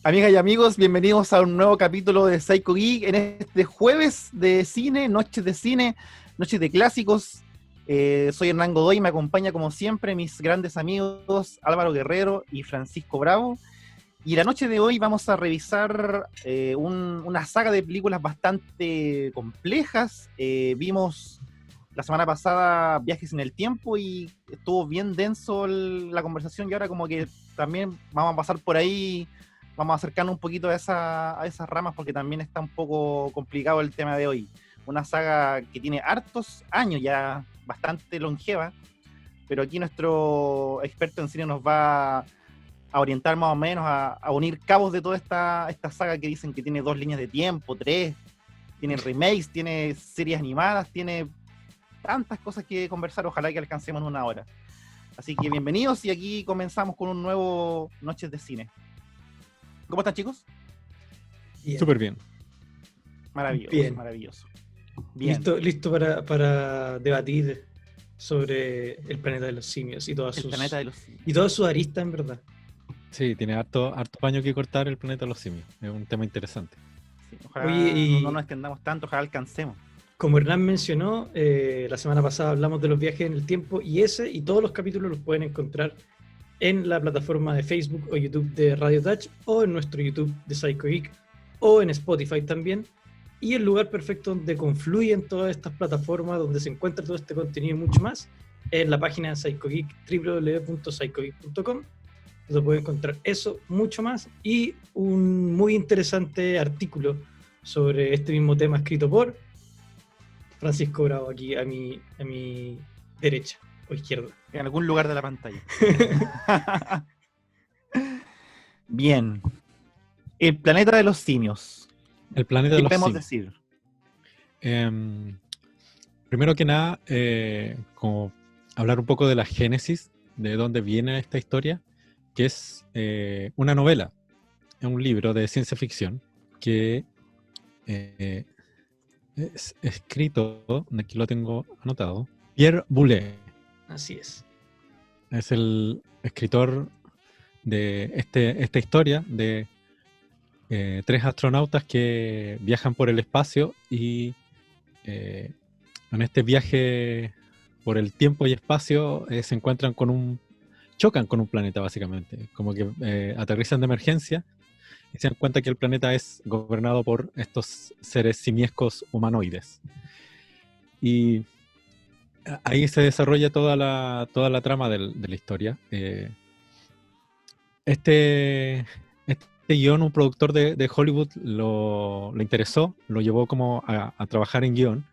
Amigas y amigos, bienvenidos a un nuevo capítulo de Psycho Geek en este jueves de cine, noches de cine, noches de clásicos. Soy Hernán Godoy y me acompaña como siempre mis grandes amigos Álvaro Guerrero y Francisco Bravo. Y la noche de hoy vamos a revisar una saga de películas bastante complejas. Vimos la semana pasada Viajes en el Tiempo y estuvo bien denso la conversación, y ahora como que también vamos a pasar por ahí. Vamos a acercarnos un poquito a esas ramas porque también está un poco complicado el tema de hoy. Una saga que tiene hartos años ya, bastante longeva, pero aquí nuestro experto en cine nos va a orientar más o menos a unir cabos de toda esta saga que dicen que tiene 2 líneas de tiempo, 3, tiene remakes, tiene series animadas, tiene tantas cosas que conversar, ojalá que alcancemos en una hora. Así que bienvenidos y aquí comenzamos con un nuevo Noches de Cine. ¿Cómo están, chicos? Bien. Súper bien. Maravilloso, Bien. maravilloso. Bien. Listo para debatir sobre el planeta de los simios y todas El sus planeta de los simios. y todas sus aristas, en verdad. Sí, tiene harto paño que cortar el planeta de los simios. Es un tema interesante. Sí, ojalá Oye, no nos extendamos tanto, ojalá alcancemos. Como Hernán mencionó, la semana pasada hablamos de los viajes en el tiempo y ese y todos los capítulos los pueden encontrar en la plataforma de Facebook o YouTube de Radio Touch o en nuestro YouTube de Psycho Geek o en Spotify también. Y el lugar perfecto donde confluyen todas estas plataformas, donde se encuentra todo este contenido y mucho más, es la página de Psycho Geek, www.psychogeek.com, donde pueden encontrar eso, mucho más, y un muy interesante artículo sobre este mismo tema escrito por Francisco Bravo, aquí a mi derecha o izquierda. En algún lugar de la pantalla. Bien. El planeta de los simios. El planeta de ¿Qué los podemos simios. decir? Primero que nada, como hablar un poco de la génesis, de dónde viene esta historia, que es una novela, es un libro de ciencia ficción que es escrito, aquí lo tengo anotado, Pierre Boulet. Así es. Es el escritor de esta historia de 3 astronautas que viajan por el espacio y en este viaje por el tiempo y espacio se encuentran chocan con un planeta básicamente, como que aterrizan de emergencia y se dan cuenta que el planeta es gobernado por estos seres simiescos humanoides. Y ahí se desarrolla toda la trama de la historia. Este guión, un productor de Hollywood le interesó, lo llevó como a trabajar en guión,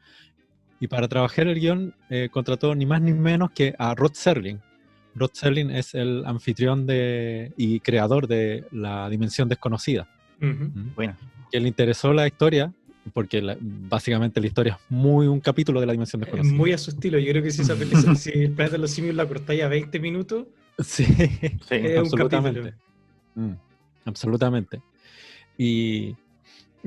y para trabajar el guión contrató ni más ni menos que a Rod Serling. Rod Serling es el anfitrión y creador de La Dimensión Desconocida. Bueno. Que le interesó la historia, porque básicamente la historia es un capítulo de La Dimensión Es Desconocida. muy a su estilo. Yo creo que si el planeta de los simios la cortáis a 20 minutos, Sí, es un absolutamente. Absolutamente. Y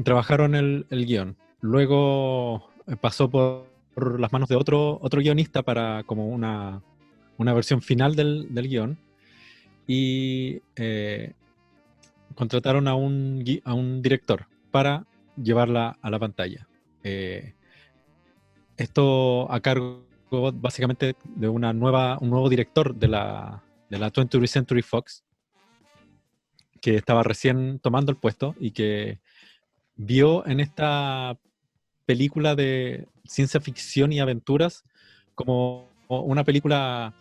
trabajaron el guión. Luego pasó por las manos de otro guionista para como una versión final del guión. Y contrataron a un director para llevarla a la pantalla. Esto a cargo básicamente de un nuevo director de la 20th Century Fox, que estaba recién tomando el puesto y que vio en esta película de ciencia ficción y aventuras como una película,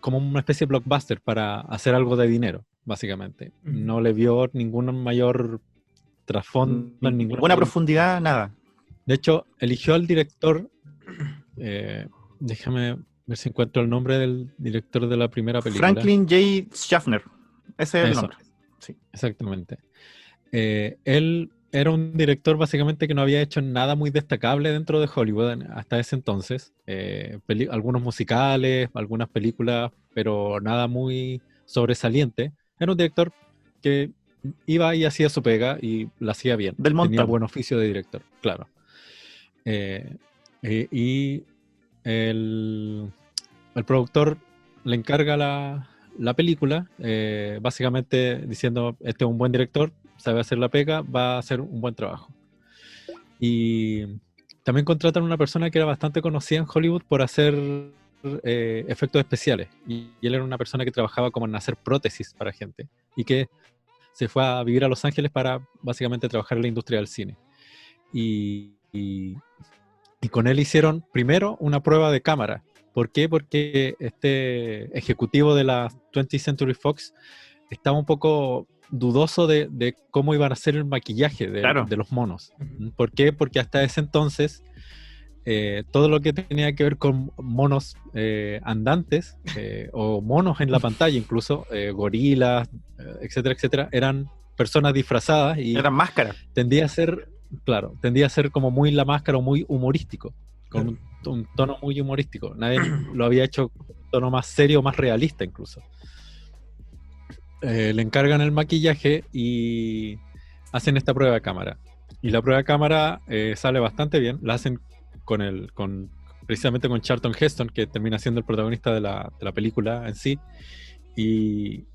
como una especie de blockbuster para hacer algo de dinero, básicamente. No le vio ningún mayor trasfondo, ninguna profundidad, nada. De hecho, eligió al director, déjame ver si encuentro el nombre del director de la primera película. Franklin J. Schaffner, ese es el nombre. Sí. Exactamente. Él era un director básicamente que no había hecho nada muy destacable dentro de Hollywood hasta ese entonces. Algunos musicales, algunas películas, pero nada muy sobresaliente. Era un director que iba y hacía su pega y la hacía bien. Del montón. Tenía buen oficio de director, claro. Y el productor le encarga la película, básicamente diciendo, este es un buen director, sabe hacer la pega, va a hacer un buen trabajo. Y también contratan a una persona que era bastante conocida en Hollywood por hacer efectos especiales. Y él era una persona que trabajaba como en hacer prótesis para gente. Y que se fue a vivir a Los Ángeles para básicamente trabajar en la industria del cine. Y con él hicieron primero una prueba de cámara. ¿Por qué? Porque este ejecutivo de la 20th Century Fox estaba un poco dudoso de cómo iban a hacer el maquillaje de los monos. ¿Por qué? Porque hasta ese entonces todo lo que tenía que ver con monos andantes o monos en la pantalla, incluso gorilas, etcétera, etcétera, eran personas disfrazadas y eran máscaras. Tendía a ser como muy la máscara o muy humorístico, con un tono muy humorístico. Nadie lo había hecho con un tono más serio, más realista incluso. Le encargan el maquillaje y hacen esta prueba de cámara. Y la prueba de cámara sale bastante bien. La hacen precisamente con Charlton Heston, que termina siendo el protagonista de la película en sí. Y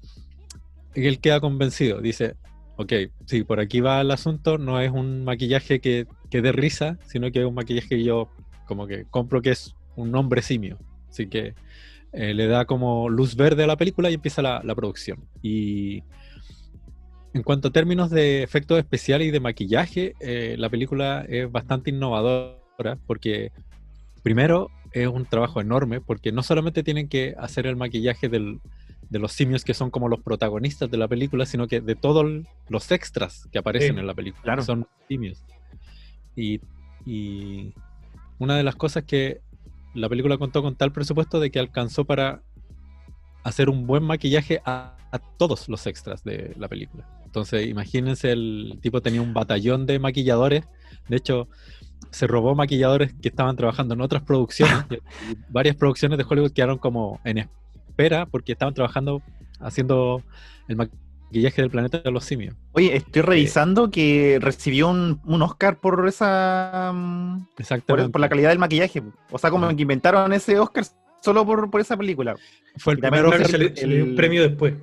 él queda convencido. Dice, ok, sí, por aquí va el asunto. No es un maquillaje que dé risa, sino que es un maquillaje que yo como que compro que es un hombre simio. Así que le da como luz verde a la película y empieza la producción. Y en cuanto a términos de efectos especiales y de maquillaje, la película es bastante innovadora porque primero es un trabajo enorme porque no solamente tienen que hacer el maquillaje de los simios que son como los protagonistas de la película, sino que de todos los extras que aparecen en la película, claro, que son simios. Y una de las cosas que la película contó con tal presupuesto de que alcanzó para hacer un buen maquillaje a todos los extras de la película. Entonces, imagínense, el tipo tenía un batallón de maquilladores. De hecho, se robó maquilladores que estaban trabajando en otras producciones. Y varias producciones de Hollywood quedaron como en espera porque estaban trabajando haciendo el maquillaje del planeta de los simios. Oye, estoy revisando que recibió un Oscar por esa por la calidad del maquillaje. O sea, como que inventaron ese Oscar solo por esa película. Fue el primer Oscar. Se le dio un premio después.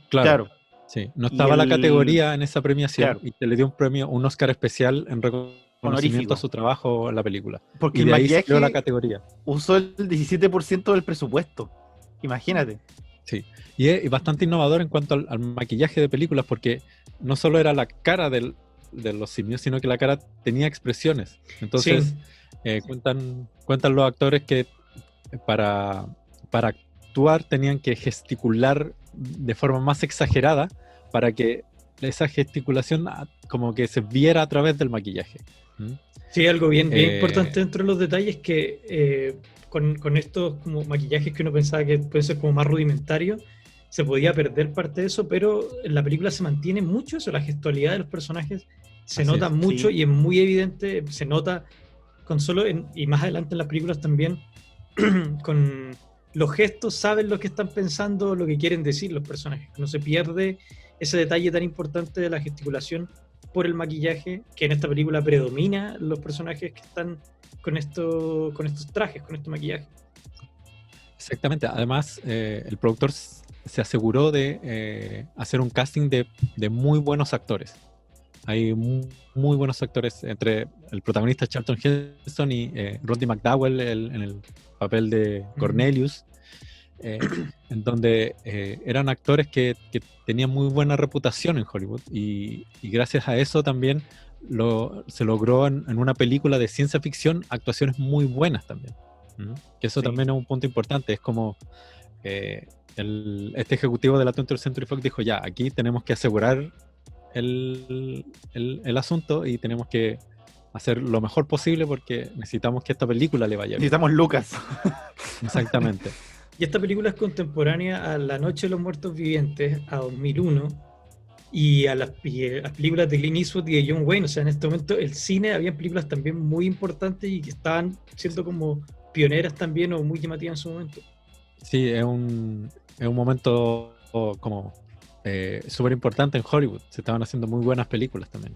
Claro. Sí, no estaba la categoría en esa premiación y se le dio un premio, un Oscar especial en reconocimiento a su trabajo en la película. Porque y el de ahí maquillaje salió la categoría. Usó el 17% del presupuesto. Imagínate. Sí, y es bastante innovador en cuanto al maquillaje de películas porque no solo era la cara de los simios, sino que la cara tenía expresiones. Entonces, cuentan los actores que para actuar tenían que gesticular de forma más exagerada para que esa gesticulación como que se viera a través del maquillaje. Sí, algo bien importante dentro de los detalles que con estos como maquillajes que uno pensaba que puede ser como más rudimentario, se podía perder parte de eso, pero en la película se mantiene mucho eso, la gestualidad de los personajes se nota mucho y es muy evidente, se nota con solo, y más adelante en las películas también, con los gestos saben lo que están pensando, lo que quieren decir los personajes. No se pierde ese detalle tan importante de la gesticulación por el maquillaje, que en esta película predomina los personajes que están con estos trajes, con este maquillaje. Exactamente. Además, el productor se aseguró de hacer un casting de muy buenos actores. Hay muy buenos actores entre el protagonista Charlton Heston y Roddy McDowall en el papel de Cornelius, en donde eran actores que tenían muy buena reputación en Hollywood y gracias a eso también se logró en una película de ciencia ficción actuaciones muy buenas también. Que eso también es un punto importante. Es como este ejecutivo de la 20th Century Fox dijo, ya, aquí tenemos que asegurar el asunto y tenemos que hacer lo mejor posible porque necesitamos que esta película le vaya bien. Necesitamos lucas. Exactamente. Y esta película es contemporánea a La Noche de los Muertos Vivientes, a 2001, y a las películas de Clint Eastwood y de John Wayne. O sea, en este momento el cine, había películas también muy importantes y que estaban siendo como pioneras también o muy llamativas en su momento. Sí, es un momento como súper importante en Hollywood. Se estaban haciendo muy buenas películas también.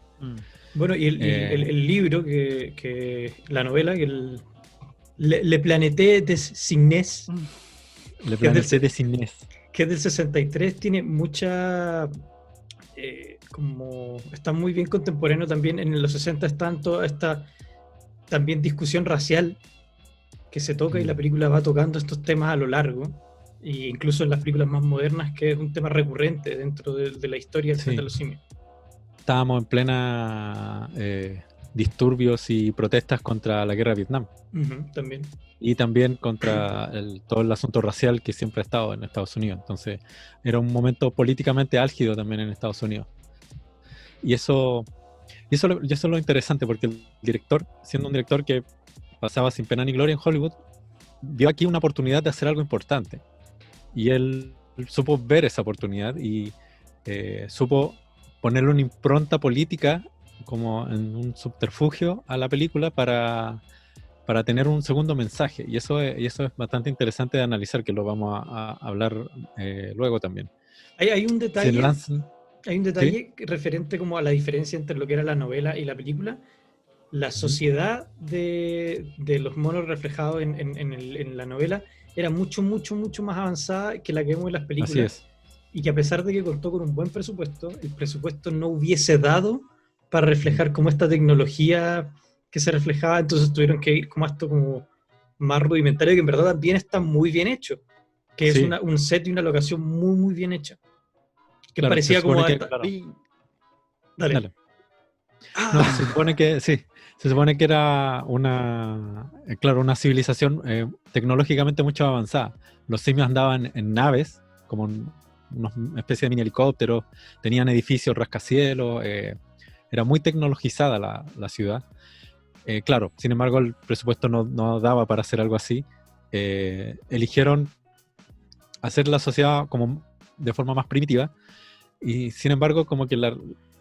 Bueno, y el libro, que la novela, que Le Planète des Cygnes. Le Planète des Cygnes. que es del 63, tiene mucha... como está muy bien contemporáneo también. En los 60 está toda esta también discusión racial que se toca y la película va tocando estos temas a lo largo, e incluso en las películas más modernas, que es un tema recurrente dentro de la historia del planeta de los simios. Estábamos en plena disturbios y protestas contra la guerra de Vietnam. También. Y también contra todo el asunto racial que siempre ha estado en Estados Unidos. Entonces, era un momento políticamente álgido también en Estados Unidos. Y eso es lo interesante, porque el director, siendo un director que pasaba sin pena ni gloria en Hollywood, vio aquí una oportunidad de hacer algo importante. Y él supo ver esa oportunidad y supo ponerle una impronta política como en un subterfugio a la película para tener un segundo mensaje. Y eso es bastante interesante de analizar, que lo vamos a hablar luego también. Hay un detalle, ¿Sí? referente como a la diferencia entre lo que era la novela y la película. La sociedad de los monos reflejados en la novela era mucho más avanzada que la que vemos en las películas. Así es. Y que a pesar de que contó con un buen presupuesto, el presupuesto no hubiese dado para reflejar como esta tecnología que se reflejaba, entonces tuvieron que ir como a esto como más rudimentario, que en verdad también está muy bien hecho, que es un set y una locación muy bien hecha. Que claro, parecía como... Claro. Dale. No, se supone que sí. Se supone que era una civilización tecnológicamente mucho avanzada. Los simios andaban en naves, como una especie de mini helicópteros, tenían edificios rascacielos, era muy tecnologizada la ciudad. Claro, sin embargo el presupuesto no daba para hacer algo así. Eligieron hacer la sociedad como de forma más primitiva, y sin embargo como que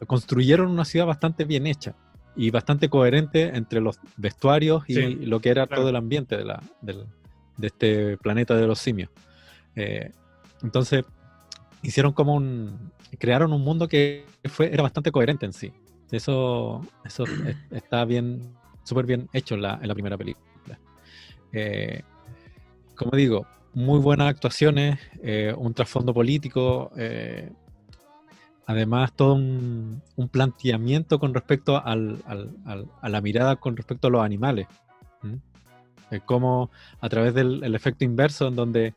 construyeron una ciudad bastante bien hecha y bastante coherente entre los vestuarios y lo que era todo el ambiente de este planeta de los simios. Entonces hicieron crearon un mundo que era bastante coherente en sí. Eso está súper bien hecho en la primera película. Como digo, muy buenas actuaciones, un trasfondo político, además todo un planteamiento con respecto a la mirada con respecto a los animales. Como a través del efecto inverso, en donde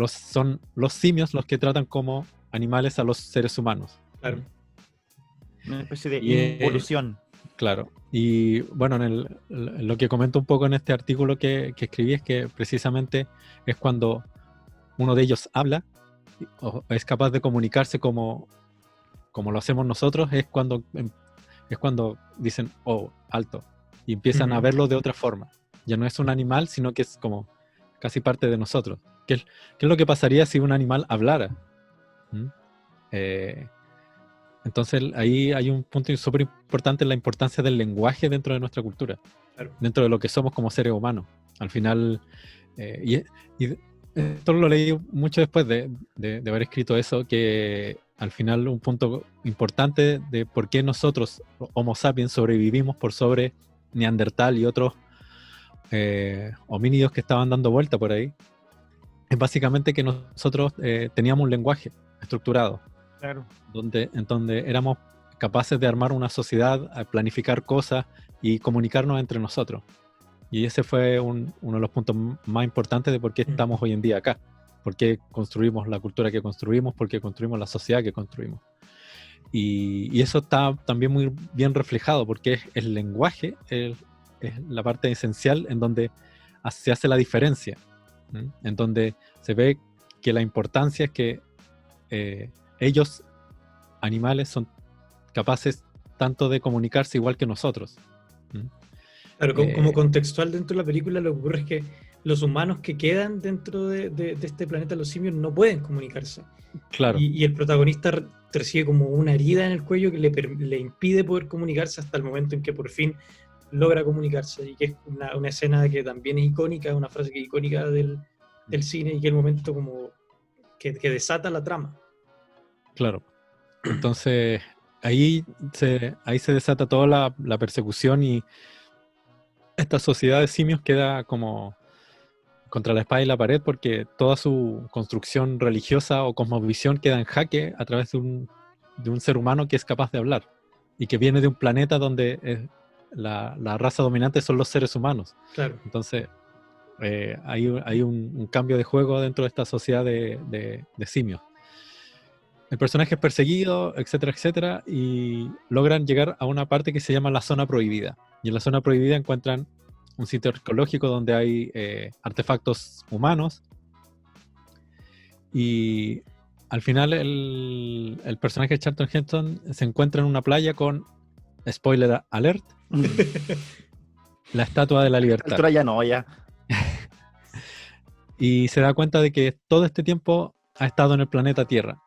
son los simios los que tratan como animales a los seres humanos. Claro. Una especie de involución. Claro. Y bueno, lo que comento un poco en este artículo que escribí es que precisamente es cuando uno de ellos habla o es capaz de comunicarse como lo hacemos nosotros, es cuando dicen, oh, alto, y empiezan a verlo de otra forma. Ya no es un animal, sino que es como casi parte de nosotros. ¿Qué es lo que pasaría si un animal hablara? Entonces ahí hay un punto súper importante, la importancia del lenguaje dentro de nuestra cultura, claro, dentro de lo que somos como seres humanos. Al final, y esto lo leí mucho después de haber escrito eso, que al final un punto importante de por qué nosotros, Homo sapiens, sobrevivimos por sobre Neandertal y otros homínidos que estaban dando vuelta por ahí, es básicamente que nosotros teníamos un lenguaje estructurado. Claro. En donde éramos capaces de armar una sociedad, planificar cosas y comunicarnos entre nosotros. Y ese fue uno de los puntos más importantes de por qué estamos hoy en día acá. Por qué construimos la cultura que construimos, por qué construimos la sociedad que construimos. Y eso está también muy bien reflejado, porque es el lenguaje, es la parte esencial en donde se hace la diferencia. En donde se ve que la importancia es que ellos, animales, son capaces tanto de comunicarse igual que nosotros. Claro, como contextual dentro de la película, lo que ocurre es que los humanos que quedan dentro de este planeta, los simios, no pueden comunicarse. Claro. Y el protagonista recibe como una herida en el cuello que le impide poder comunicarse hasta el momento en que por fin logra comunicarse. Y que es una escena que también es icónica, una frase que es icónica del cine, y que es el momento como que desata la trama. Claro. Entonces ahí se desata toda la persecución, y esta sociedad de simios queda como contra la espada y la pared porque toda su construcción religiosa o cosmovisión queda en jaque a través de un ser humano que es capaz de hablar y que viene de un planeta donde la raza dominante son los seres humanos. Claro. Entonces, hay un cambio de juego dentro de esta sociedad de simios. El personaje es perseguido, etcétera, etcétera, y logran llegar a una parte que se llama la zona prohibida. Y en la zona prohibida encuentran un sitio arqueológico donde hay artefactos humanos. Y al final el personaje de Charlton Heston se encuentra en una playa con, spoiler alert, la Estatua de la Libertad. Altura ya no, ya. Y se da cuenta de que todo este tiempo ha estado en el planeta Tierra.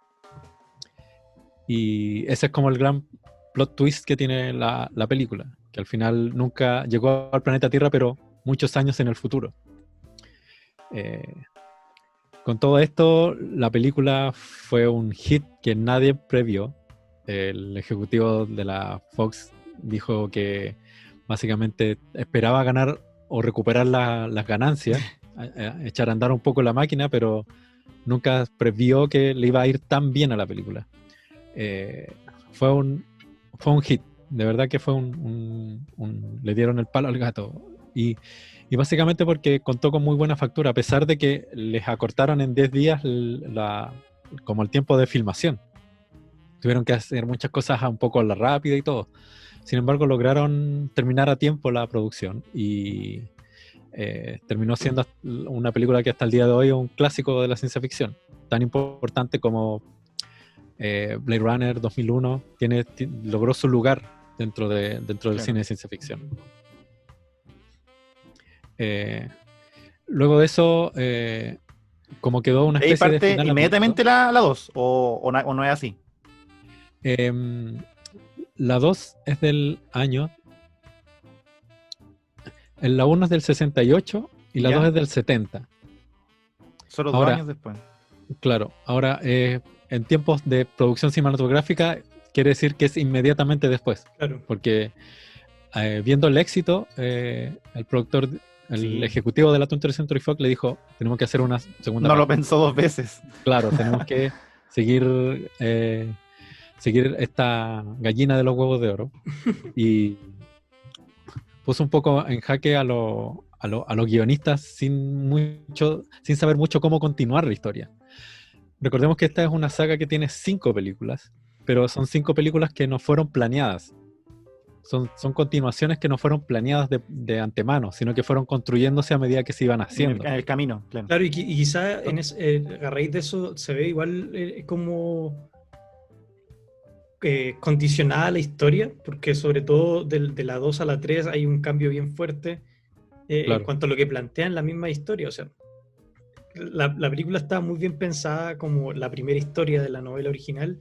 Y ese es como el gran plot twist que tiene la película, que al final nunca llegó al planeta Tierra, pero muchos años en el futuro. Con todo esto, la película fue un hit que nadie previó. El ejecutivo de la Fox dijo que básicamente esperaba ganar o recuperar las ganancias, echar a andar un poco la máquina, pero nunca previó que le iba a ir tan bien a la película. Fue un hit, de verdad que fue le dieron el palo al gato y básicamente porque contó con muy buena factura, a pesar de que les acortaron en 10 días como el tiempo de filmación. Tuvieron que hacer muchas cosas un poco a la rápida y todo. Sin embargo, lograron terminar a tiempo la producción y terminó siendo una película que hasta el día de hoy es un clásico de la ciencia ficción, tan importante como Blade Runner 2001, logró su lugar dentro del cine de ciencia ficción. Luego de eso, como quedó una especie de final inmediatamente la 2, o no es así. La 2 es del año. La 1 es del 68 y la 2 es del 70. Solo 2 años después. Claro, ahora en tiempos de producción cinematográfica quiere decir que es inmediatamente después. Claro. Porque viendo el éxito, el productor, el ejecutivo de la 20th Century Fox le dijo, tenemos que hacer una segunda parte. No lo pensó 2 veces. Claro, tenemos que seguir esta gallina de los huevos de oro. Y puso un poco en jaque a los guionistas sin saber mucho cómo continuar la historia. Recordemos que esta es una saga que tiene 5 películas, pero son 5 películas que no fueron planeadas. Son continuaciones que no fueron planeadas de antemano, sino que fueron construyéndose a medida que se iban haciendo. En el camino, claro. Claro, y quizá a raíz de eso se ve igual como condicionada la historia, porque sobre todo de la 2 a la 3 hay un cambio bien fuerte Claro. en cuanto a lo que plantean la misma historia. O sea, la película está muy bien pensada como la primera historia de la novela original,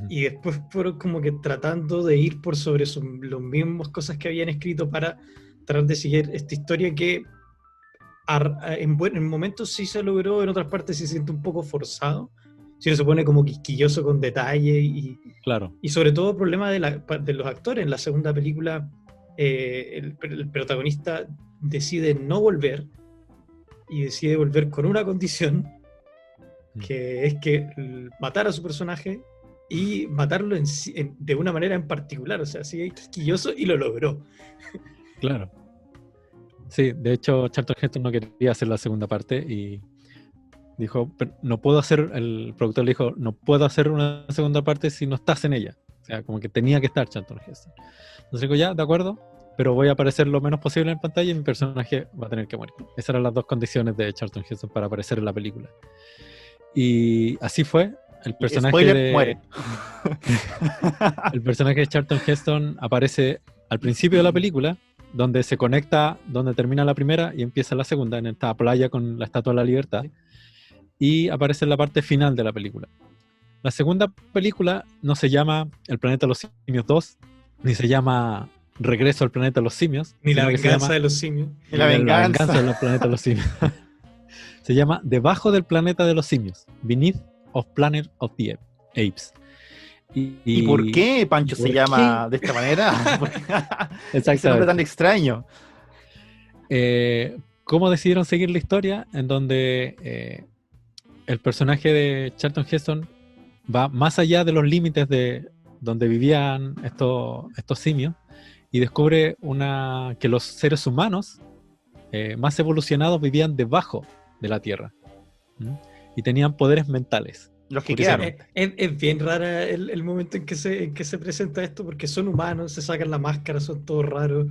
y después fueron como que tratando de ir por sobre los mismos cosas que habían escrito para tratar de seguir esta historia que en momentos sí se logró, en otras partes se siente un poco forzado, si uno se pone como quisquilloso con detalle Claro. y sobre todo el problema de los actores. En la segunda película el protagonista decide no volver y decide volver con una condición, que es que matar a su personaje y matarlo de una manera en particular, o sea, sigue quisquilloso y lo logró. Claro. Sí, de hecho Charlton Heston no quería hacer la segunda parte y dijo, no puedo hacer, el productor le dijo, no puedo hacer una segunda parte si no estás en ella. O sea, como que tenía que estar Charlton Heston. Entonces dijo, ya, de acuerdo, pero voy a aparecer lo menos posible en pantalla y mi personaje va a tener que morir. Esas eran las 2 condiciones de Charlton Heston para aparecer en la película. Y así fue. El personaje muere. El personaje de Charlton Heston aparece al principio de la película, donde se conecta, donde termina la primera y empieza la segunda, en esta playa con la Estatua de la Libertad, y aparece en la parte final de la película. La segunda película no se llama El planeta de los simios 2, ni se llama Regreso al planeta de los simios, ni La venganza de los simios. Ni la venganza del planeta de los simios. Se llama Debajo del planeta de los simios, Beneath of Planet of the Apes. ¿Y por qué Pancho se llama de esta manera? Ese nombre tan extraño. cómo decidieron seguir la historia, en donde el personaje de Charlton Heston va más allá de los límites de donde vivían estos simios y descubre que los seres humanos más evolucionados vivían debajo de la Tierra. ¿Mm? Y tenían poderes mentales. Los que quedaron. Es bien rara el momento en que se presenta esto, porque son humanos, se sacan la máscara, son todos raros.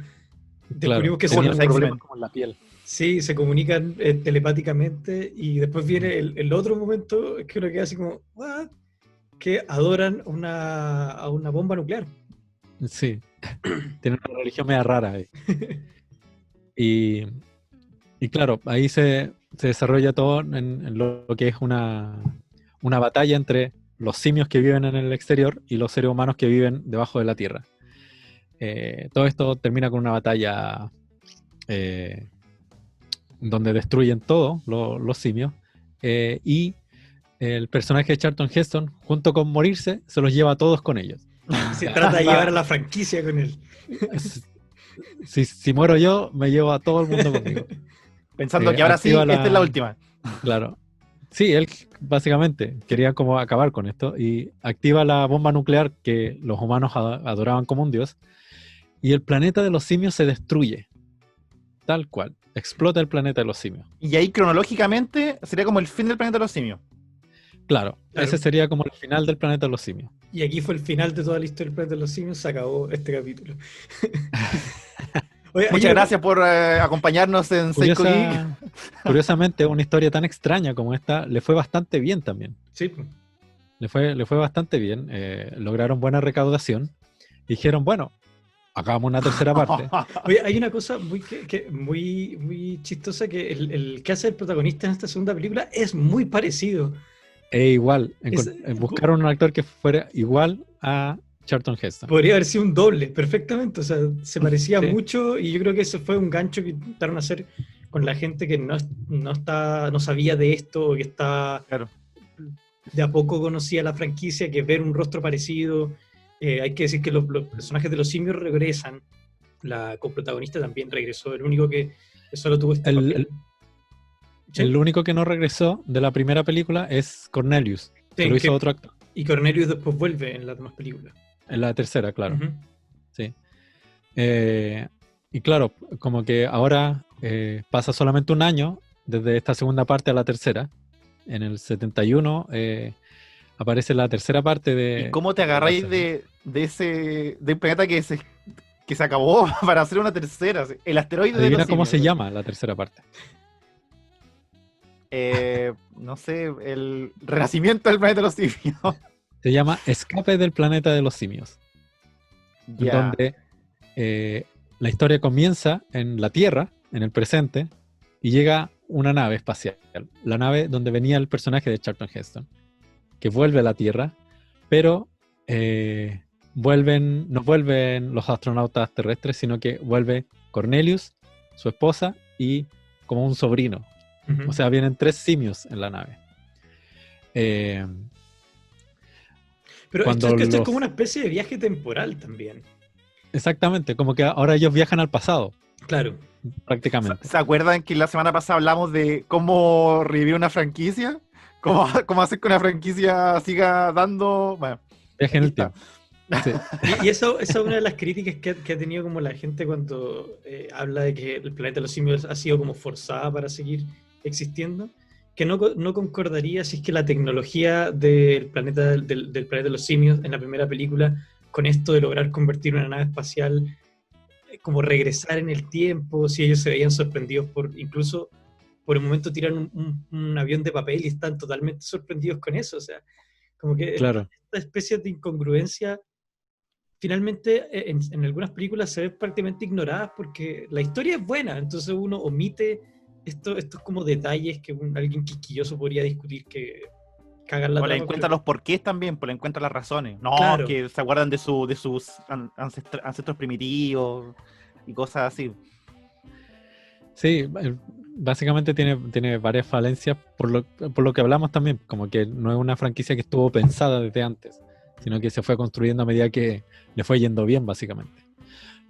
Descubrimos que tenían son problemas como en la piel. Sí, se comunican telepáticamente, y después viene el otro momento que uno queda así como, ¿what? Que adoran a una bomba nuclear. Sí, tienen una religión media rara ahí. Y claro, ahí se desarrolla todo en lo que es una batalla entre los simios que viven en el exterior y los seres humanos que viven debajo de la Tierra. Todo esto termina con una batalla donde destruyen todo los simios, y el personaje de Charlton Heston, junto con morirse, se los lleva a todos con ellos. Se trata de llevar a la franquicia con él. Si muero yo, me llevo a todo el mundo conmigo. Pensando que ahora sí, esta es la última. Claro. Sí, él básicamente quería como acabar con esto y activa la bomba nuclear que los humanos adoraban como un dios, y el planeta de los simios se destruye. Tal cual. Explota el planeta de los simios. Y ahí cronológicamente sería como el fin del planeta de los simios. Claro, ese sería como el final del planeta de los simios. Y aquí fue el final de toda la historia del planeta de los simios, se acabó este capítulo. Oye, muchas gracias por acompañarnos en Seiko Geek. Curiosamente, una historia tan extraña como esta le fue bastante bien también. Sí. Le fue bastante bien. Lograron buena recaudación. Dijeron, bueno, hagamos una tercera parte. Oye, hay una cosa muy chistosa, que el que hace el protagonista en esta segunda película es muy parecido. Igual. Buscaron un actor que fuera igual a Charlton Heston. Podría haber sido un doble, perfectamente. O sea, se parecía mucho, y yo creo que ese fue un gancho que intentaron hacer con la gente que no sabía de esto, o que está de a poco conocía la franquicia, que ver un rostro parecido. Hay que decir que los personajes de los simios regresan. La coprotagonista también regresó. El único que solo tuvo este papel. El único que no regresó de la primera película es Cornelius. Que lo hizo otro actor. Y Cornelius después vuelve en las demás películas. En la tercera, claro. Sí. Y claro, como que ahora pasa solamente un año desde esta segunda parte a la tercera. En el 71 aparece la tercera parte de... ¿Y cómo te agarráis de un planeta que se acabó para hacer una tercera? El asteroide de los simios. ¿Cómo se llama la tercera parte? No sé, el renacimiento del planeta de los simios. Se llama Escape del planeta de los simios. Donde la historia comienza en la Tierra, en el presente, y llega una nave espacial. La nave donde venía el personaje de Charlton Heston, que vuelve a la Tierra, pero no vuelven los astronautas terrestres, sino que vuelve Cornelius, su esposa, y como un sobrino. O sea, vienen 3 simios en la nave. Pero esto es como una especie de viaje temporal también. Exactamente, como que ahora ellos viajan al pasado. Claro. Prácticamente. ¿Se acuerdan que la semana pasada hablamos de cómo revivir una franquicia? ¿Cómo hacer que una franquicia siga dando... Bueno, viaje en el tiempo. Sí. Y esa es una de las críticas que ha tenido como la gente cuando habla de que el planeta de los simios ha sido como forzada para seguir existiendo, que no concordaría si es que la tecnología del planeta de los simios en la primera película, con esto de lograr convertir una nave espacial, como regresar en el tiempo, si ellos se veían sorprendidos incluso por un momento tiran un avión de papel y están totalmente sorprendidos con eso. O sea, como que esta especie de incongruencia finalmente en algunas películas se ven prácticamente ignoradas porque la historia es buena, entonces uno omite estos como detalles que alguien quisquilloso podría discutir, que cagan la trama. O le encuentra los porqués también, pues le encuentra las razones. No, claro, que se acuerdan de sus ancestros primitivos y cosas así. Sí, básicamente tiene varias falencias por lo que hablamos también, como que no es una franquicia que estuvo pensada desde antes, sino que se fue construyendo a medida que le fue yendo bien, básicamente.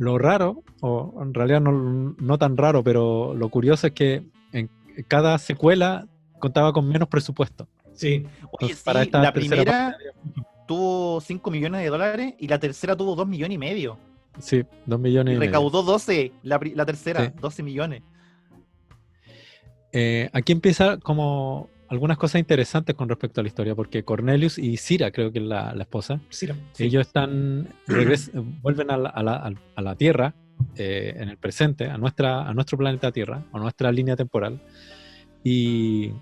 Lo raro, o en realidad no tan raro, pero lo curioso es que en cada secuela contaba con menos presupuesto. Sí. Oye, Entonces, para sí, esta la tercera primera parte, tuvo 5 millones de dólares y la tercera tuvo 2,5 millones. sí, 2 Y millones y medio. recaudó 12, la tercera, Sí. 12 millones. Aquí empieza como algunas cosas interesantes con respecto a la historia, porque Cornelius y Cira, creo que es la esposa, Sí, ellos vuelven a la Tierra, en el presente, a nuestro planeta Tierra, a nuestra línea temporal, y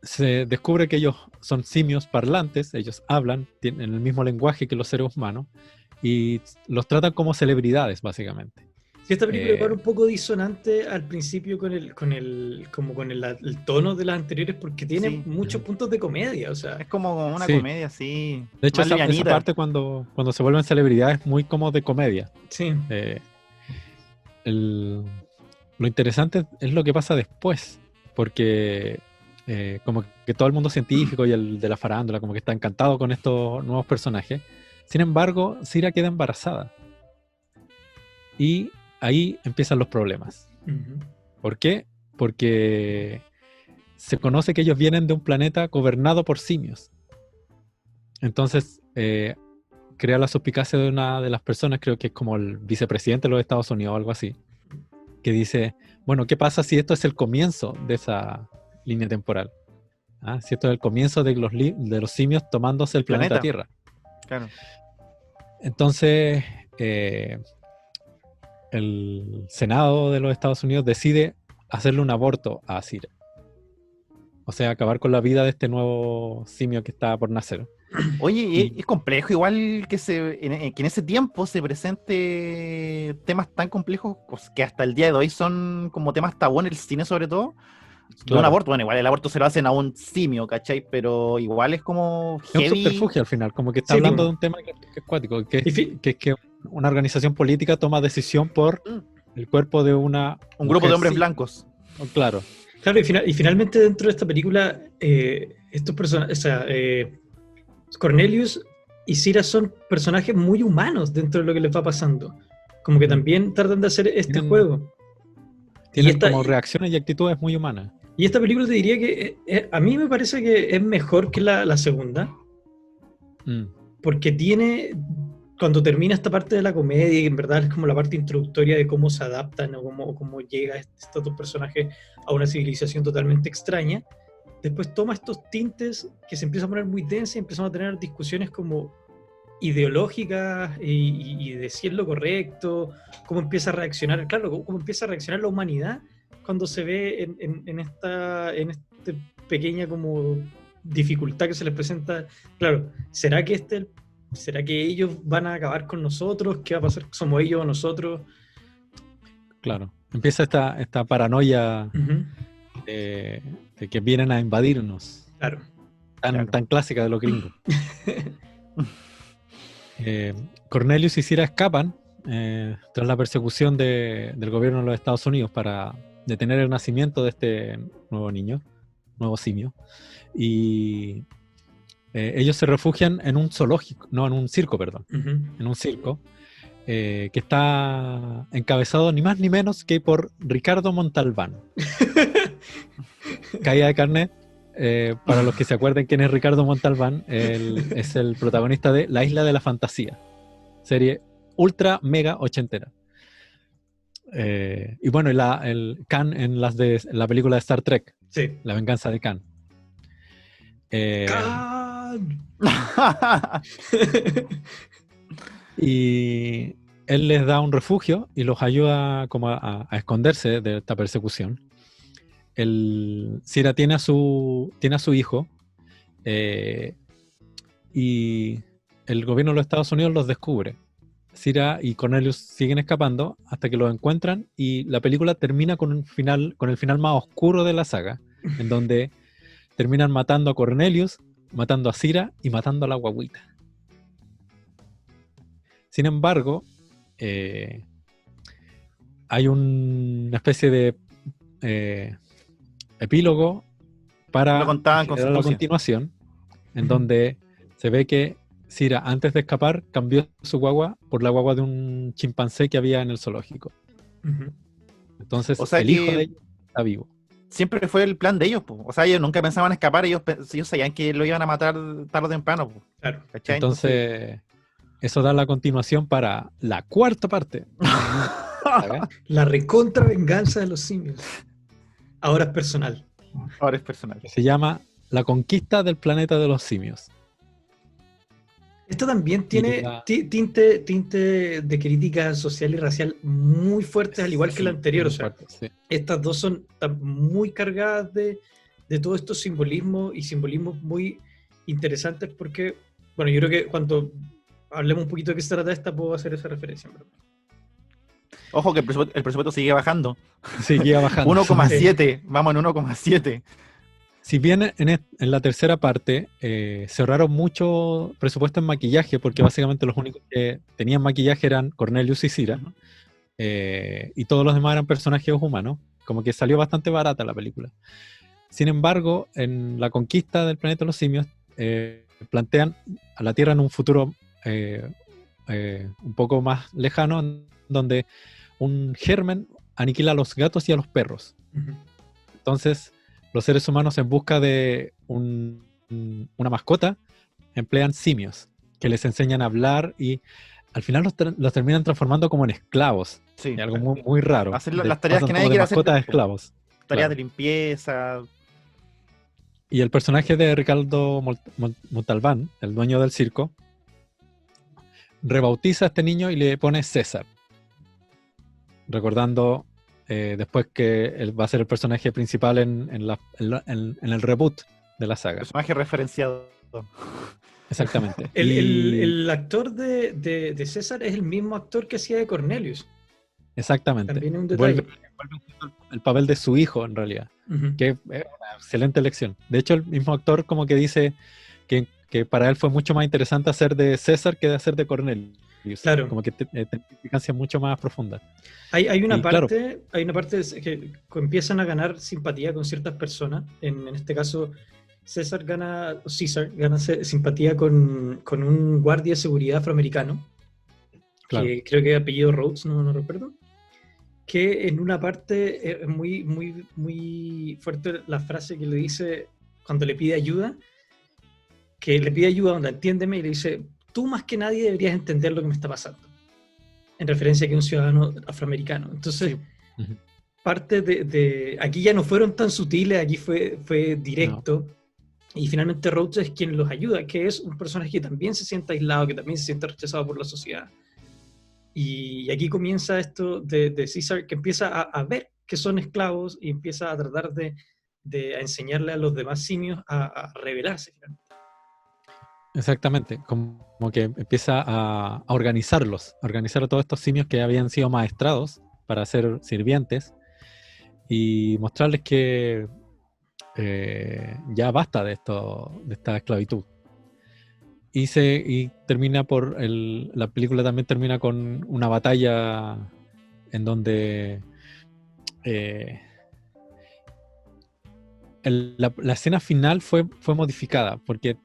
se descubre que ellos son simios parlantes, ellos hablan, tienen el mismo lenguaje que los seres humanos, y los tratan como celebridades, básicamente. Sí, esta película igual Eh, un poco disonante al principio el tono de las anteriores, porque tiene Sí, muchos puntos de comedia, o sea, es como una sí, comedia así, de hecho, más esa livianita. parte cuando se vuelven celebridades es muy como de comedia. sí. Eh, lo interesante es lo que pasa después, porque como que todo el mundo científico y el de la farándula como que está encantado con estos nuevos personajes. Sin embargo, Cira queda embarazada. Y ahí empiezan los problemas. Ujú. ¿Por qué? Porque se conoce que ellos vienen de un planeta gobernado por simios. Entonces, crea la suspicacia de una de las personas, creo que es como el vicepresidente de los Estados Unidos o algo así, que dice, bueno, ¿qué pasa si esto es el comienzo de esa línea temporal? ¿Ah? Si esto es el comienzo de los simios tomándose el planeta Tierra. Claro. Entonces, el Senado de los Estados Unidos decide hacerle un aborto a Cira. O sea, acabar con la vida de este nuevo simio que está por nacer. Oye, Y es complejo igual que que en ese tiempo se presente temas tan complejos pues, que hasta el día de hoy son como temas tabú en el cine sobre todo, de un claro, aborto. Bueno, igual el aborto se lo hacen a un simio, ¿cachai? Pero igual es como es un heavy. subterfugio al final, como que está Sí, hablando tipo, de un tema que es cuático, que y fi- es que una organización política toma decisión por Mm. el cuerpo de una Un grupo de mujer hombres simio. blancos. Claro, claro, y finalmente dentro de esta película, estos personajes, o sea, Cornelius y Cira son personajes muy humanos dentro de lo que les va pasando. Como que Mm. también tratan de hacer este Tienen- juego. tienen esta, como reacciones y actitudes muy humanas. y esta película te diría que a mí me parece que es mejor que la segunda, Mm, porque tiene, cuando termina esta parte de la comedia, y en verdad es como la parte introductoria de cómo se adaptan o cómo llega estos dos personajes a una civilización totalmente extraña, después toma estos tintes que se empiezan a poner muy densos y empezamos a tener discusiones como ideológicas y de si es lo correcto, cómo empieza a reaccionar, claro, cómo empieza a reaccionar la humanidad cuando se ve en esta pequeña como dificultad que se les presenta. Claro, ¿será que ellos van a acabar con nosotros? ¿Qué va a pasar? ¿Somos ellos o nosotros? claro. Empieza esta paranoia Ujú. de que vienen a invadirnos, Claro. Claro. tan clásica de los gringos. Cornelius y Cira escapan tras la persecución del gobierno de los Estados Unidos para detener el nacimiento de este nuevo niño, nuevo simio, y ellos se refugian en un zoológico, no, en un circo, perdón, Ujú. en un circo que está encabezado ni más ni menos que por Ricardo Montalbán. Caída de carnet. Para los que se acuerden quién es Ricardo Montalbán, él es el protagonista de La Isla de la Fantasía, serie ultra mega ochentera. Y bueno, el Khan en la película de Star Trek, Sí. La Venganza de Khan. Khan. Y él les da un refugio y los ayuda como a esconderse de esta persecución. Cira tiene a su hijo, y el gobierno de los Estados Unidos los descubre. Cira y Cornelius siguen escapando hasta que los encuentran y la película termina con el final más oscuro de la saga, en donde terminan matando a Cornelius, matando a Cira y matando a la guagüita. Sin embargo, hay una especie de epílogo Lo para contaban con generar la sustancia. continuación, en donde se ve que Cira, antes de escapar, cambió su guagua por la guagua de un chimpancé que había en el zoológico. Ujú. Entonces, O sea el hijo que- de ella está vivo. Siempre fue el plan de ellos, po. O sea, ellos nunca pensaban escapar, ellos sabían que lo iban a matar tarde o temprano, po. Claro. ¿Cachai? Entonces, eso da la continuación para la cuarta parte. ¿Saga? La recontra venganza de los simios. Ahora es personal. Ahora es personal. Que se llama La conquista del planeta de los simios. Esto también tiene la- tinte de crítica social y racial muy fuertes, al igual que la Sí, anterior. O Muy sea, fuerte, sí. estas dos son muy cargadas de todos estos simbolismos y simbolismos muy interesantes porque, bueno, yo creo que cuando hablemos un poquito de qué se trata esta, puedo hacer esa referencia. ¿Verdad? Ojo que el presupuesto sigue bajando. Seguía bajando. 1,7. Vamos en 1,7. Si bien en la tercera parte se ahorraron mucho presupuesto en maquillaje, porque básicamente los únicos que tenían maquillaje eran Cornelius y Cira, Ujú. y todos los demás eran personajes humanos, como que salió bastante barata la película. Sin embargo, en la conquista del planeta de los simios, plantean a la Tierra en un futuro un poco más lejano, en donde un germen aniquila a los gatos y a los perros. Ujú. Entonces, los seres humanos en busca de una mascota emplean simios que les enseñan a hablar y al final los terminan transformando como en esclavos. Sí. Y algo muy, muy raro. Hacer las tareas Pasan que nadie como de quiere hacer mascotas a tampoco. esclavos. Tareas Claro. de limpieza. Y el personaje de Ricardo Montalbán, el dueño del circo, rebautiza a este niño y le pone César. Recordando después que él va a ser el personaje principal en el reboot de la saga. Personaje referenciado. Exactamente. El actor de César es el mismo actor que hacía de Cornelius. Exactamente. También es un detalle. Vuelve siendo el papel de su hijo, en realidad. Ujú. Que es una excelente elección. De hecho, el mismo actor como que dice que para él fue mucho más interesante hacer de César que de hacer de Cornelius. Claro. Como que tiene implicancia mucho más profunda. Hay una Y claro. parte, que empiezan a ganar simpatía con ciertas personas. En este caso, César gana simpatía con un guardia de seguridad afroamericano, Claro. que creo que es apellido Rhodes, no recuerdo, que en una parte es muy, muy, muy fuerte la frase que le dice cuando le pide ayuda, onda, entiéndeme, y le dice, tú más que nadie deberías entender lo que me está pasando, en referencia a que es un ciudadano afroamericano. Entonces, Sí. Ujú. parte de aquí ya no fueron tan sutiles, aquí fue directo. Y finalmente Rhodes es quien los ayuda, que es un personaje que también se siente aislado, que también se siente rechazado por la sociedad. Y aquí comienza esto de César, que empieza a ver que son esclavos y empieza a tratar de enseñarle a los demás simios a rebelarse. Finalmente. Exactamente. Como que empieza a organizarlos, a organizar a todos estos simios que habían sido maestrados para ser sirvientes y mostrarles que ya basta de esta esclavitud. Y termina la película también termina con una batalla en donde la escena final fue modificada, porque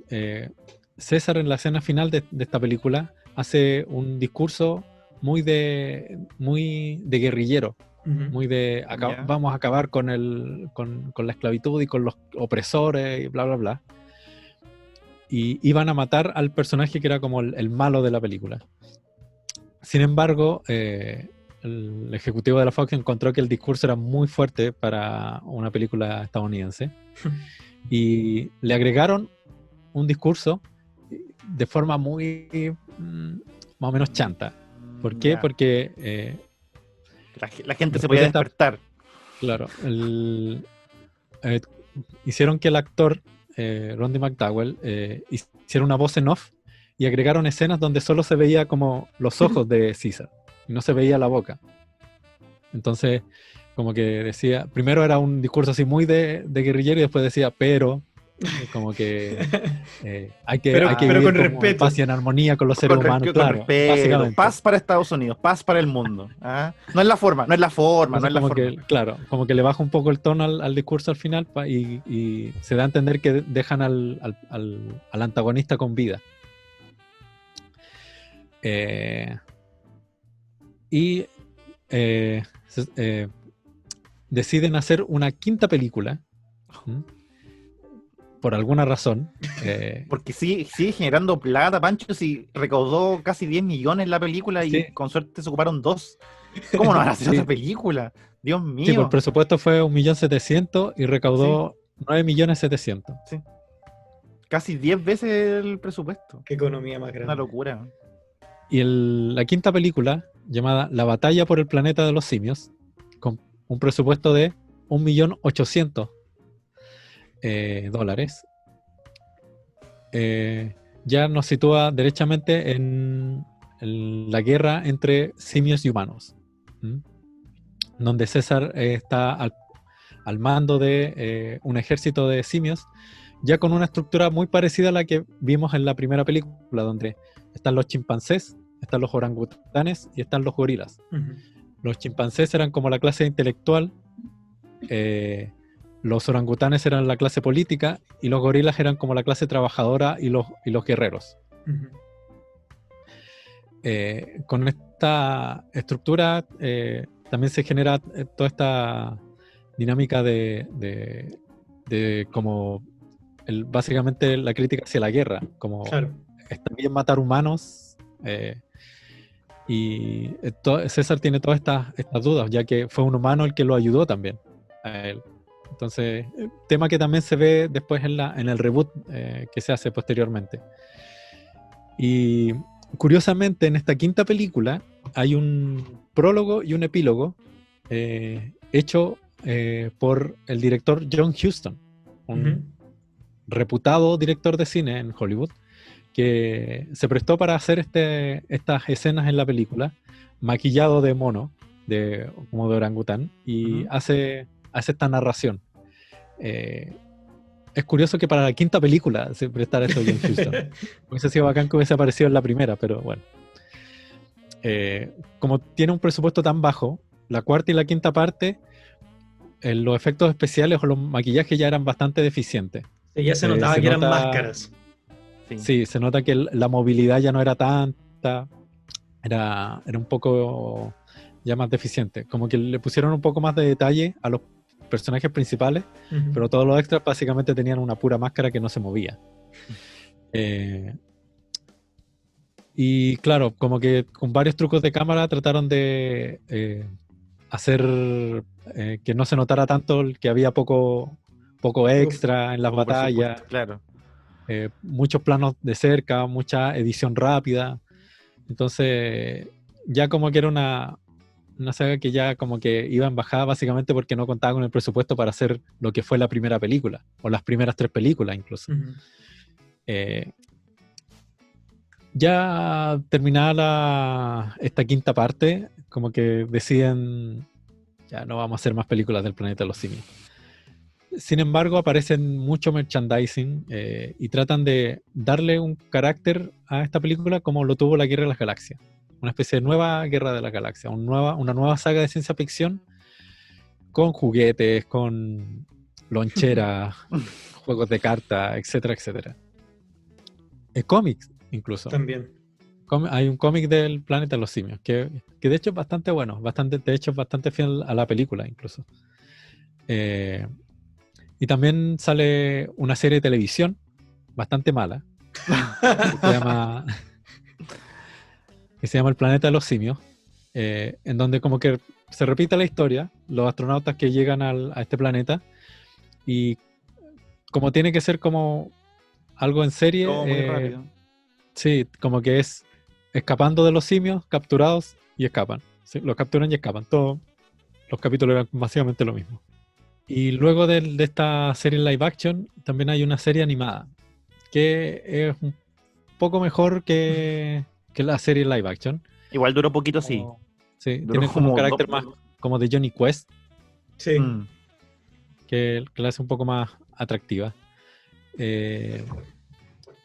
César en la escena final de esta película hace un discurso muy de guerrillero, Uh-huh. muy de Ya. vamos a acabar con la esclavitud y con los opresores y bla bla bla, y iban a matar al personaje que era como el malo de la película. Sin embargo, el ejecutivo de la Fox encontró que el discurso era muy fuerte para una película estadounidense y le agregaron un discurso de forma muy más o menos chanta. ¿Por qué? Ya. Porque La gente se después podía de esta- despertar. claro, hicieron que el actor Rodney McDowell hiciera una voz en off y agregaron escenas donde solo se veía como los ojos de César y no se veía la boca. Entonces, como que decía, primero era un discurso así muy de guerrillero y después decía, pero como que hay que Pero vivir con como en respeto. paz y en armonía con los seres humanos, Con claro, respeto. básicamente. Paz para Estados Unidos, paz para el mundo. ¿Ah? No es la forma. Entonces, como forma. que, claro, como que le baja un poco el tono al discurso al final y se da a entender que dejan al antagonista con vida. Eh, y deciden hacer una quinta película, ¿m? Por alguna razón. Porque sigue generando plata, Pancho, si recaudó casi 10 millones la película y Sí. con suerte se ocuparon 2. ¿Cómo no van a hacer Sí. otra película? Dios Sí, pues mío. el presupuesto fue 1.700.000 y recaudó 9.700.000. Sí. Casi 10 veces el presupuesto. Qué economía más Una grande. locura. Y la quinta película, llamada La batalla por el planeta de los simios, con un presupuesto de 1.800.000 dólares, ya nos sitúa derechamente en la guerra entre simios y humanos, ¿m? Donde César está al mando de un ejército de simios, ya con una estructura muy parecida a la que vimos en la primera película, donde están los chimpancés, están los orangutanes y están los gorilas. Ujú. Los chimpancés eran como la clase intelectual, los orangutanes eran la clase política y los gorilas eran como la clase trabajadora y los guerreros. Ujú. Con esta estructura también se genera toda esta dinámica de como básicamente la crítica hacia la guerra, como Claro. está bien matar humanos, y César tiene todas estas dudas, ya que fue un humano el que lo ayudó también a él. Entonces, tema que también se ve después en el reboot que se hace posteriormente. Y curiosamente, en esta quinta película hay un prólogo y un epílogo hecho por el director John Huston, un Ujú. reputado director de cine en Hollywood, que se prestó para hacer estas escenas en la película, maquillado de mono, como de orangután, y Ujú. hace esta narración. Es curioso que para la quinta película se prestara esto John Huston. Hubiese sido bacán que hubiese aparecido en la primera, pero bueno. Como tiene un presupuesto tan bajo, la cuarta y la quinta parte, los efectos especiales o los maquillajes ya eran bastante deficientes. Sí, ya se notaba Se que eran nota- máscaras. Sí. Sí, se nota que la movilidad ya no era tanta, era un poco ya más deficiente. Como que le pusieron un poco más de detalle a los personajes principales, Ujú. pero todos los extras básicamente tenían una pura máscara que no se movía. Y claro, como que con varios trucos de cámara trataron de hacer que no se notara tanto que había poco extra en las Poco batallas. presupuesto, claro. Muchos planos de cerca, mucha edición rápida. Entonces, ya como que era una saga que ya como que iba en bajada básicamente porque no contaba con el presupuesto para hacer lo que fue la primera película, o las primeras 3 películas incluso. Ujú. Ya terminada esta quinta parte, como que deciden, ya no vamos a hacer más películas del planeta de los simios. Sin embargo, aparecen mucho merchandising y tratan de darle un carácter a esta película como lo tuvo la Guerra de las Galaxias. Una especie de nueva Guerra de las Galaxias, una nueva saga de ciencia ficción con juguetes, con loncheras, juegos de cartas, etcétera, etcétera. Cómics, incluso. También. Hay un cómic del planeta de los simios que de hecho es bastante bueno, de hecho es bastante fiel a la película incluso. Y también sale una serie de televisión bastante mala que se llama El planeta de los simios, en donde como que se repite la historia, los astronautas que llegan a este planeta, y como tiene que ser como algo en serie, Todo muy rápido. sí, como que es escapando de los simios, capturados y escapan. Sí, los capturan y escapan. Todos los capítulos eran básicamente lo mismo. Y luego de esta serie live action, también hay una serie animada, que es un poco mejor que la serie live action. Igual duró poquito, sí. Sí, Duró tiene como un como carácter más como de Johnny Quest, Sí. que la hace un poco más atractiva.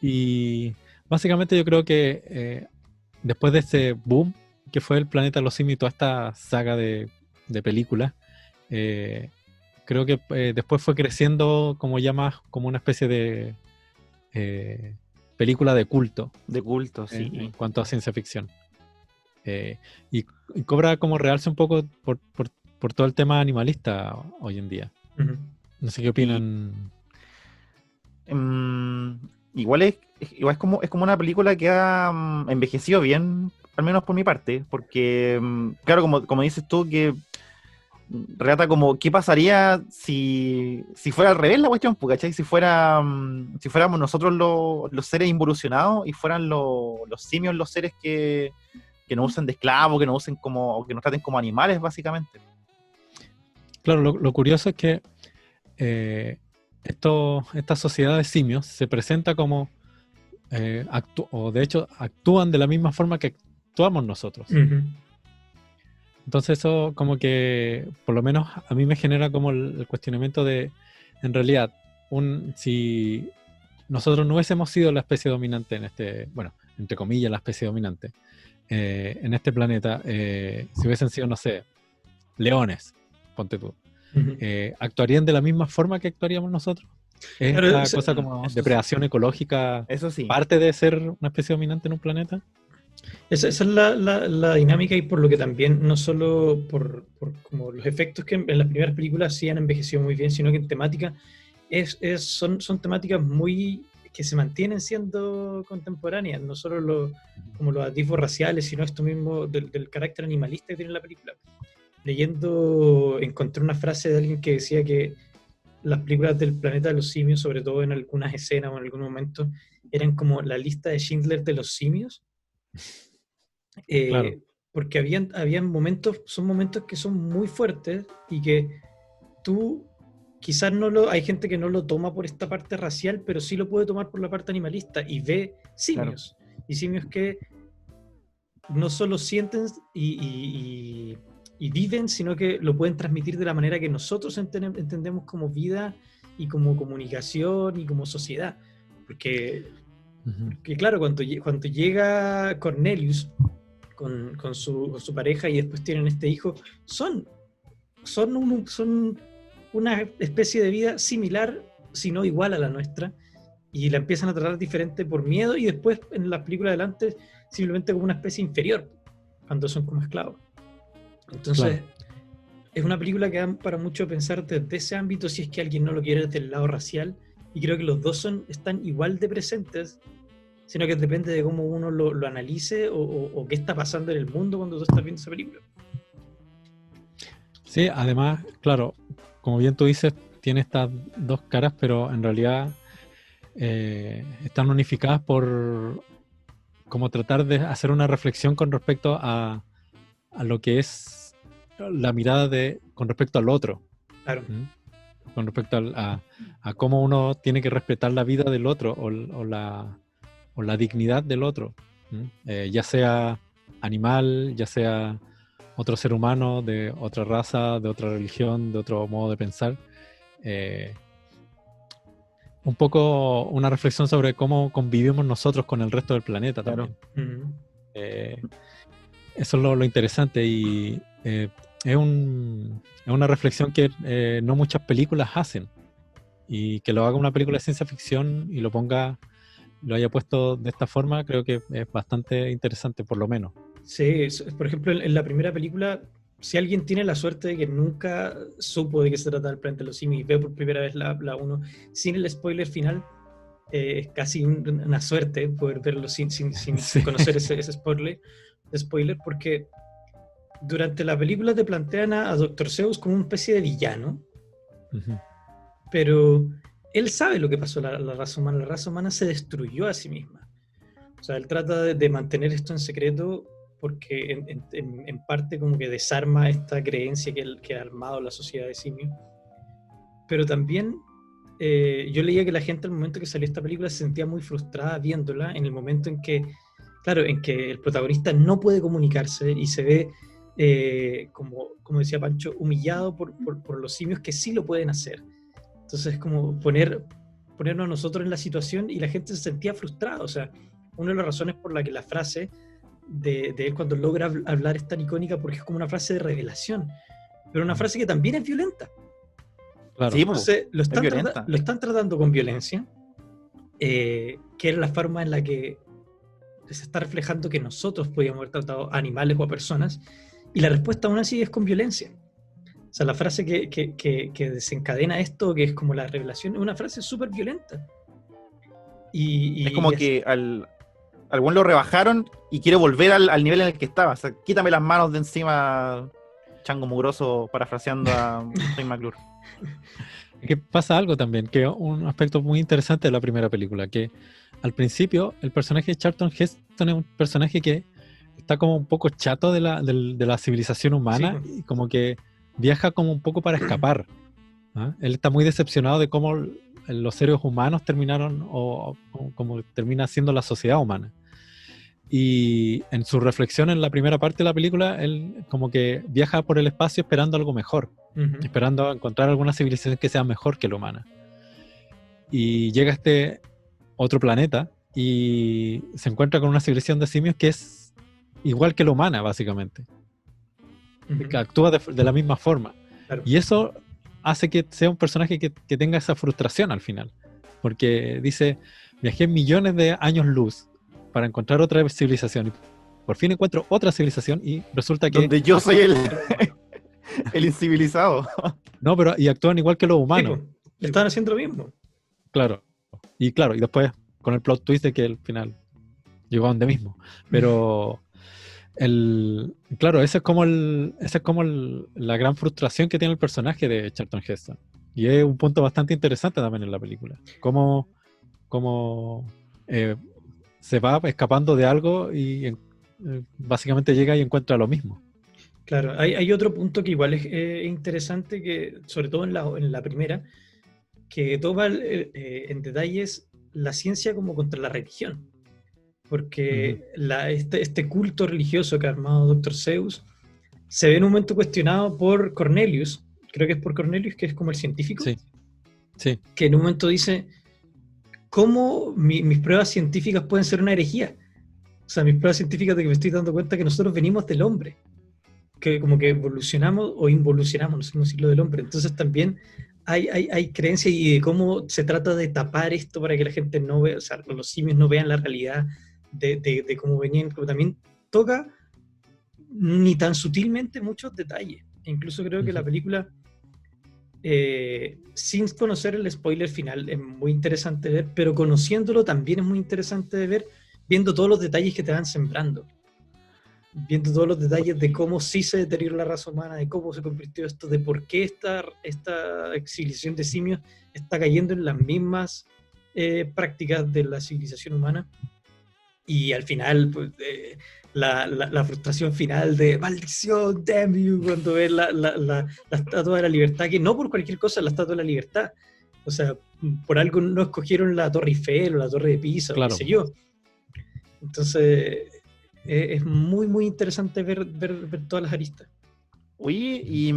Y básicamente yo creo que después de ese boom que fue el planeta de los simios y toda esta saga de películas, creo que después fue creciendo como ya más como una especie de película de culto De culto, sí. en cuanto a ciencia ficción. Y cobra como realce un poco por todo el tema animalista hoy en día. Ujú. No sé qué opinan. Igual es como una película que ha envejecido bien, al menos por mi parte, porque, claro, como dices tú, que relata como qué pasaría si fuera al revés la cuestión, pues, ¿cachai? Si fuéramos nosotros los seres involucionados y fueran los simios los seres que nos usen de esclavos, que nos usen como, o que nos traten como animales, básicamente. Claro, lo curioso es que esta sociedad de simios se presenta como, o de hecho actúan de la misma forma que actuamos nosotros. Ujú. Entonces eso como que, por lo menos a mí me genera como el cuestionamiento de, en realidad, si nosotros no hubiésemos sido la especie dominante en este, bueno, entre comillas la especie dominante, en este planeta, si hubiesen sido, no sé, leones, ponte tú, Ujú. ¿actuarían de la misma forma que actuaríamos nosotros? ¿Es Claro, esta o sea, cosa como eso depredación sí. ecológica Eso sí. parte de ser una especie dominante en un planeta? esa es la dinámica, y por lo que también, no solo por como los efectos que en las primeras películas sí han envejecido muy bien, sino que en temática son temáticas muy que se mantienen siendo contemporáneas, no solo como los atisbos raciales, sino esto mismo del carácter animalista que tiene la película. Leyendo, encontré una frase de alguien que decía que las películas del planeta de los simios, sobre todo en algunas escenas o en algún momento, eran como la lista de Schindler de los simios. Claro. Porque habían momentos, son momentos que son muy fuertes y que tú quizás hay gente que no lo toma por esta parte racial, pero sí lo puede tomar por la parte animalista y ve simios. Y simios que no solo sienten y viven, sino que lo pueden transmitir de la manera que nosotros entendemos como vida y como comunicación y como sociedad. Porque claro, cuando llega Cornelius con su pareja y después tienen este hijo, son una especie de vida similar, si no igual a la nuestra, y la empiezan a tratar diferente por miedo, y después en las películas adelante simplemente como una especie inferior, cuando son como esclavos. Entonces, Claro. es una película que da para mucho pensar desde ese ámbito, si es que alguien no lo quiere desde el lado racial, y creo que los dos están igual de presentes, sino que depende de cómo uno lo analice o qué está pasando en el mundo cuando tú estás viendo esa película. Sí, además, claro, como bien tú dices, tiene estas dos caras, pero en realidad están unificadas por como tratar de hacer una reflexión con respecto a lo que es la mirada con respecto al otro. Claro. Con respecto a cómo uno tiene que respetar la vida del otro o la dignidad del otro, ya sea animal, ya sea otro ser humano de otra raza, de otra religión, de otro modo de pensar. Un poco una reflexión sobre cómo convivimos nosotros con el resto del planeta también. Uh-huh. Eso es lo interesante, y es una reflexión que no muchas películas hacen, y que lo haga una película de ciencia ficción y lo haya puesto de esta forma, creo que es bastante interesante, por lo menos. Sí, por ejemplo, en la primera película, si alguien tiene la suerte de que nunca supo de qué se trata el planeta de los simios y ve por primera vez la 1 sin el spoiler final, es casi una suerte poder verlo sin Sí. conocer ese spoiler, porque durante la película te plantean a Dr. Seuss como una especie de villano, Uh-huh. pero él sabe lo que pasó a la raza humana. La raza humana se destruyó a sí misma. O sea, él trata de mantener esto en secreto porque en parte como que desarma esta creencia que ha armado la sociedad de simios. Pero también yo leía que la gente al momento que salió esta película se sentía muy frustrada viéndola, en el momento en que, claro, en que el protagonista no puede comunicarse y se ve, como decía Pancho, humillado por los simios que sí lo pueden hacer. Entonces es como ponernos a nosotros en la situación, y la gente se sentía frustrada. O sea, una de las razones por la que la frase de él cuando logra hablar es tan icónica, porque es como una frase de revelación, pero una frase que también es violenta. Claro. Sí, Entonces lo están tratando con violencia, que era la forma en la que se está reflejando que nosotros podíamos haber tratado a animales o a personas, y la respuesta aún así es con violencia. O sea, la frase que desencadena esto, que es como la revelación, es una frase súper violenta. Es como que al buen lo rebajaron y quiere volver al nivel en el que estaba. O sea, quítame las manos de encima, chango mugroso, parafraseando a Troy McClure. Que pasa algo también, que es un aspecto muy interesante de la primera película, que al principio el personaje de Charlton Heston es un personaje que está como un poco chato de la civilización humana, Sí. y como que viaja como un poco para escapar. ¿Ah? Él está muy decepcionado de cómo los seres humanos terminaron o como termina siendo la sociedad humana. Y en su reflexión en la primera parte de la película, él como que viaja por el espacio esperando algo mejor, esperando encontrar alguna civilización que sea mejor que la humana. Y llega a este otro planeta y se encuentra con una civilización de simios que es igual que la humana, básicamente. Que actúa de la misma forma. Claro. Y eso hace que sea un personaje que tenga esa frustración al final. Porque dice, viajé millones de años luz para encontrar otra civilización. Y por fin encuentro otra civilización y resulta que... Donde yo soy el incivilizado. No, pero y actúan igual que los humanos. Sí, le estaban haciendo lo mismo. Claro. Y después con el plot twist de que al final llegó a donde mismo. Pero... claro, esa es como la gran frustración que tiene el personaje de Charlton Heston. Y es un punto bastante interesante también en la película. Cómo se va escapando de algo y básicamente llega y encuentra lo mismo. Claro, hay otro punto que igual es interesante, que sobre todo en la primera, que toma en detalles la ciencia como contra la religión. Porque este culto religioso que ha armado Dr. Seuss se ve en un momento cuestionado por Cornelius, creo que es por Cornelius, que es como el científico, Sí. que en un momento dice, ¿cómo mis pruebas científicas pueden ser una herejía? O sea, mis pruebas científicas de que me estoy dando cuenta que nosotros venimos del hombre, que como que evolucionamos o involucionamos, no sé cómo decirlo, del hombre. Entonces también hay creencias y de cómo se trata de tapar esto para que la gente no vea, o sea, los simios no vean la realidad de cómo venían, pero también toca ni tan sutilmente muchos detalles. E incluso creo que la película, sin conocer el spoiler final, es muy interesante de ver, pero conociéndolo también es muy interesante de ver, viendo todos los detalles que te van sembrando, viendo todos los detalles de cómo sí se deterioró la raza humana, de cómo se convirtió esto, de por qué esta civilización de simios está cayendo en las mismas prácticas de la civilización humana. Y al final, pues, la frustración final de maldición, damn you, cuando ves la estatua de la libertad, que no por cualquier cosa es la estatua de la libertad. O sea, por algo no escogieron la Torre Eiffel o la Torre de Pisa, claro, o qué sé yo. Entonces, es muy, muy interesante ver todas las aristas. Oye, y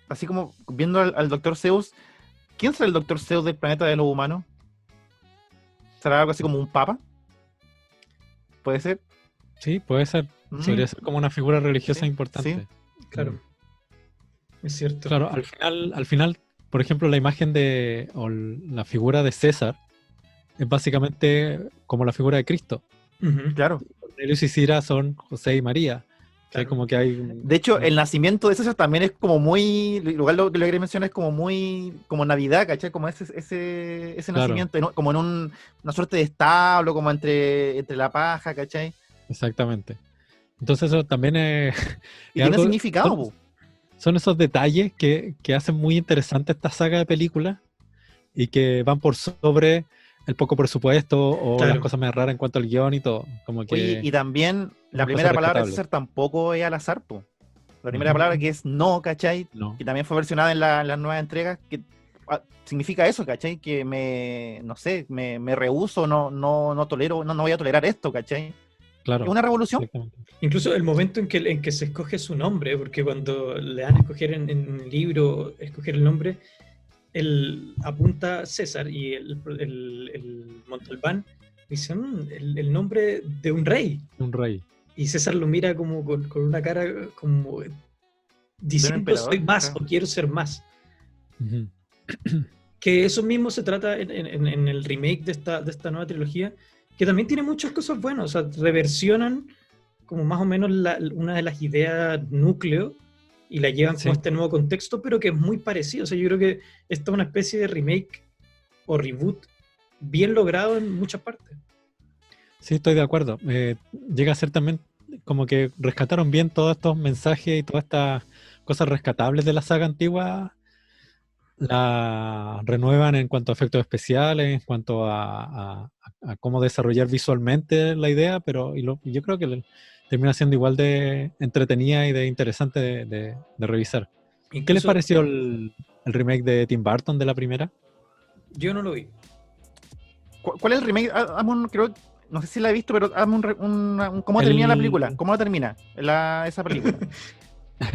así como viendo al Dr. Seuss, ¿quién será el Dr. Seuss del planeta de los humanos? ¿Será algo así como un papa? ¿Puede ser? Sí, puede ser. Podría ser como una figura religiosa importante. Sí, claro. Es cierto. Claro, al final, por ejemplo, la imagen o la figura de César es básicamente como la figura de Cristo. Claro. Cornelius y Cira son José y María. Claro. Como que hay... De hecho, el nacimiento de César también es como muy, igual lo que le mencioné es como muy, como Navidad, ¿cachai? Como ese claro, nacimiento, como en una suerte de establo, como entre la paja, ¿cachai? Exactamente. Entonces eso también es... Y tiene significado. Son esos detalles que hacen muy interesante esta saga de películas y que van por sobre el poco presupuesto o las cosas más raras en cuanto al guión y todo. Como que... Oye, y también la primera palabra de César tampoco es al azar, po. La primera palabra que es no, ¿cachai? No. Que también fue versionada en las nuevas entregas, que significa eso, ¿cachai? Que me rehúso, no tolero, no voy a tolerar esto, ¿cachai? Claro. Es una revolución. Incluso el momento en que se escoge su nombre, porque cuando le dan a escoger en un libro, escoger el nombre, él apunta César y el Montalbán dice el nombre de un rey. Un rey. Y César lo mira como con una cara como diciendo soy más o quiero ser más. Que eso mismo se trata en el remake de esta nueva trilogía, que también tiene muchas cosas buenas, o sea, reversionan como más o menos una de las ideas núcleo y la llevan como a este nuevo contexto, pero que es muy parecido. O sea, yo creo que esto es una especie de remake o reboot bien logrado en muchas partes. Sí, estoy de acuerdo. Llega a ser también como que rescataron bien todos estos mensajes y todas estas cosas rescatables de la saga antigua, la renuevan en cuanto a efectos especiales, en cuanto a cómo desarrollar visualmente la idea, pero yo creo que termina siendo igual de entretenida y de interesante de revisar. Incluso, ¿qué les pareció el remake de Tim Burton de la primera? Yo no lo vi. ¿Cuál es el remake? Creo, no sé si la he visto, pero hazme ¿cómo termina la película? ¿Cómo termina esa película?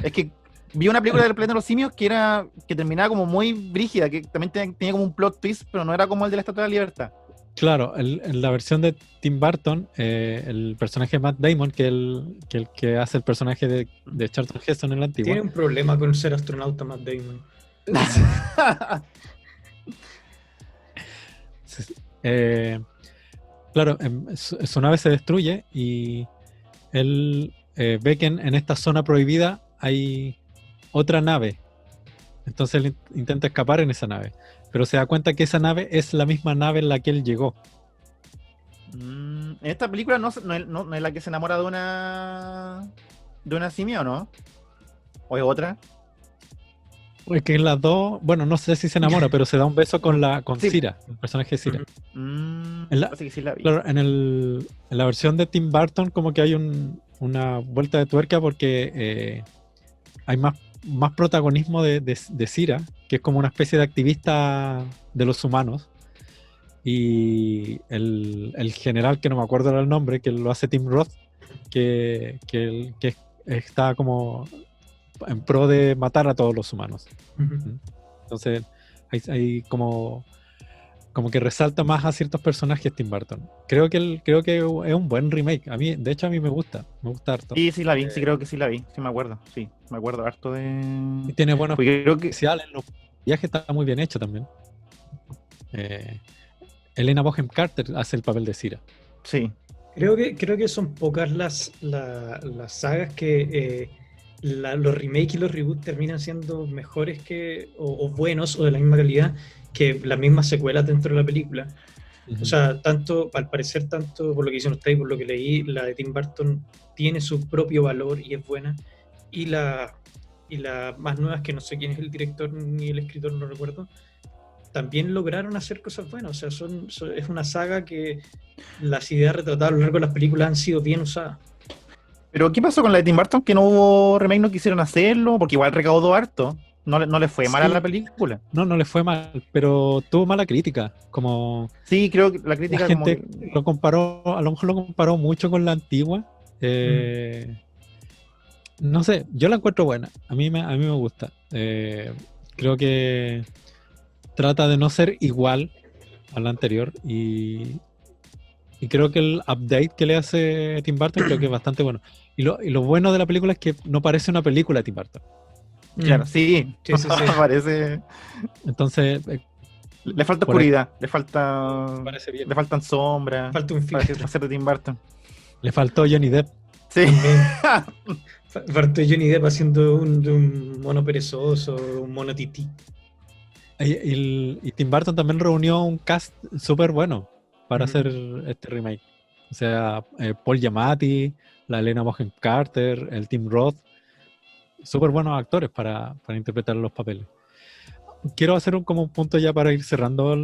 Es que vi una película del Planeta de los Simios que terminaba como muy brígida, que también tenía como un plot twist, pero no era como el de la Estatua de la Libertad. Claro, en la versión de Tim Burton, el personaje de Matt Damon, que hace el personaje de Charlton Heston en la antigua. Tiene un problema con ser astronauta Matt Damon. Claro, su nave se destruye y él ve que en esta zona prohibida hay otra nave. Entonces él intenta escapar en esa nave, pero se da cuenta que esa nave es la misma nave en la que él llegó. En esta película no es la que se enamora de una simia, ¿o no? ¿O es otra? Es que en las dos, bueno, no sé si se enamora, pero se da un beso con Sí. Cira, el personaje de Cira. Así que sí la vi. Claro, en la versión de Tim Burton como que hay una vuelta de tuerca porque hay más protagonismo de Cira, que es como una especie de activista de los humanos, y el general, que no me acuerdo el nombre, que lo hace Tim Roth, que está como en pro de matar a todos los humanos. Uh-huh. Entonces hay como que resalta más a ciertos personajes Tim Burton. Creo que es un buen remake. De hecho a mí me gusta harto. Sí la vi, sí creo que sí la vi, sí me acuerdo harto de... Y tiene buenos creo que... especiales, los viajes está muy bien hecho también. Helena Bonham Carter hace el papel de Cira. Sí. Creo que son pocas las sagas que los remakes y los reboots terminan siendo mejores o buenos o de la misma calidad que las mismas secuelas dentro de la película. Uh-huh. O sea, al parecer, tanto por lo que dicen ustedes y por lo que leí, la de Tim Burton tiene su propio valor y es buena. Y las más nuevas, que no sé quién es el director ni el escritor, no recuerdo, también lograron hacer cosas buenas. O sea, es una saga que las ideas retratadas a lo largo de las películas han sido bien usadas. Pero ¿qué pasó con la de Tim Burton? Que no hubo remake, no quisieron hacerlo, porque igual recaudó harto. No le fue mal a la película. No le fue mal, pero tuvo mala crítica. Sí, creo que la crítica... La gente lo comparó, a lo mejor lo comparó mucho con la antigua. No sé, yo la encuentro buena. A mí me gusta. Creo que trata de no ser igual a la anterior y creo que el update que le hace Tim Burton creo que es bastante bueno. Y lo bueno de la película es que no parece una película de Tim Burton. Claro, sí. Parece... Entonces... le falta oscuridad, le faltan sombras. Falta un filtro para ser de Tim Burton. Le faltó Johnny Depp. Sí. Faltó Johnny Depp haciendo un mono perezoso, un mono tití. Y Tim Burton también reunió un cast súper bueno para hacer este remake. O sea, Paul Giamatti, la Helena Bonham Carter, el Tim Roth. Súper buenos actores para interpretar los papeles. Quiero hacer un punto ya para ir cerrando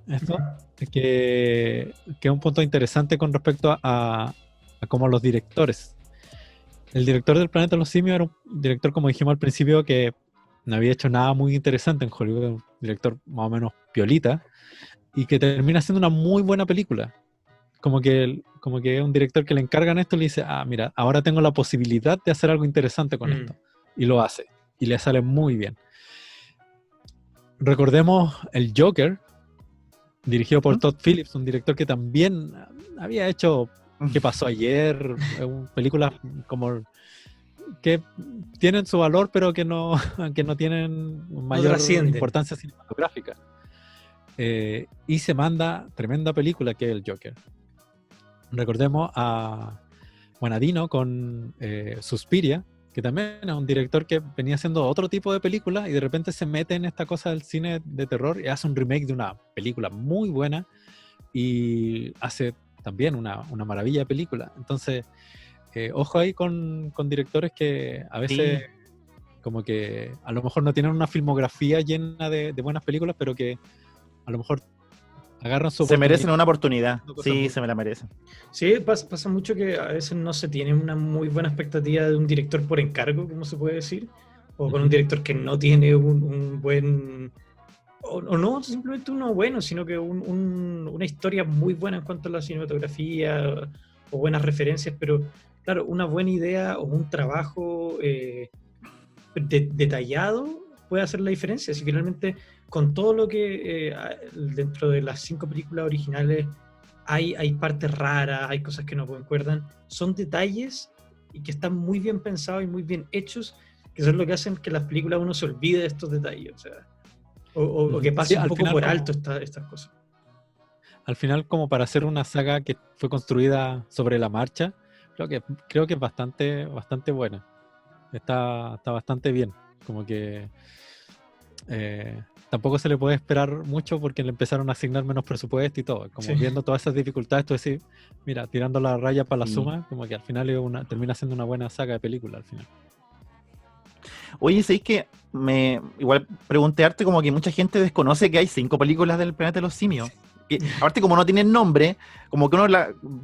esto, que es un punto interesante con respecto a como los directores. El director del Planeta de los Simios era un director, como dijimos al principio, que no había hecho nada muy interesante en Hollywood, un director más o menos piolita, y que termina siendo una muy buena película. Como que es un director que le encargan esto y le dice, mira, ahora tengo la posibilidad de hacer algo interesante con esto. Y lo hace. Y le sale muy bien. Recordemos el Joker, dirigido por Todd Phillips, un director que también había hecho ¿Qué pasó ayer? Películas como que tienen su valor, pero que no tienen mayor importancia cinematográfica. y se manda tremenda película que es el Joker. Recordemos a Guadagnino con Suspiria, que también es un director que venía haciendo otro tipo de películas y de repente se mete en esta cosa del cine de terror y hace un remake de una película muy buena y hace también una maravilla de película. Entonces, ojo ahí con directores que a veces como que a lo mejor no tienen una filmografía llena de buenas películas, pero que a lo mejor agarran su Se oportunidad. merecen una oportunidad. Cosas Sí, muy- se me la merecen. Sí, pasa mucho que a veces no se tiene una muy buena expectativa de un director por encargo, como se puede decir, o con un director que no tiene un buen, o no simplemente uno bueno, sino que una historia muy buena en cuanto a la cinematografía o buenas referencias, pero claro, una buena idea o un trabajo detallado puede hacer la diferencia. Si finalmente con todo lo que dentro de las 5 películas originales hay partes raras, hay cosas que no concuerdan, son detalles y que están muy bien pensados y muy bien hechos, que son lo que hacen que las películas uno se olvide de estos detalles, o sea, o que pase Sí, un al poco final por como- alto estas cosas. Al final, como para hacer una saga que fue construida sobre la marcha, creo que es bastante buena. Está bastante bien. Como que tampoco se le puede esperar mucho porque le empezaron a asignar menos presupuesto y todo. Como Sí. viendo todas esas dificultades, tú decís, mira, tirando la raya para la Sí. suma, como que al final termina siendo una buena saga de película al final. Oye, ¿sabéis que igual preguntearte como que mucha gente desconoce que hay 5 películas del Planeta de los Simios? Que, aparte, como no tienen nombre, como que uno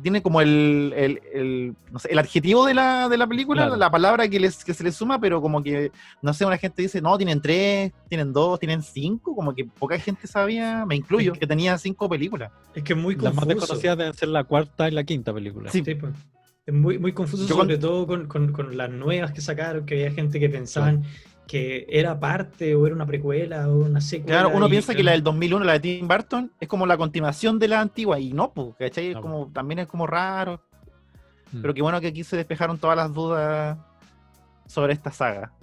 tiene como no sé, el adjetivo de la película, Claro. la palabra que se le suma, pero como que, no sé, una gente dice, no, tienen 3, tienen 2, tienen 5, como que poca gente sabía, me incluyo, que tenía 5 películas. Es que es muy Las más confuso. desconocidas deben ser la cuarta y la quinta película. Sí, Sí, pues. Es muy confuso, Yo sobre todo con las nuevas que sacaron, que había gente que pensaban que era parte o era una precuela o una secuela. claro, uno y piensa que la del 2001, la de Tim Burton, es como la continuación de la antigua, y no, pues, ¿cachai? No, Como, también es como raro, Mm. pero qué bueno que aquí se despejaron todas las dudas sobre esta saga.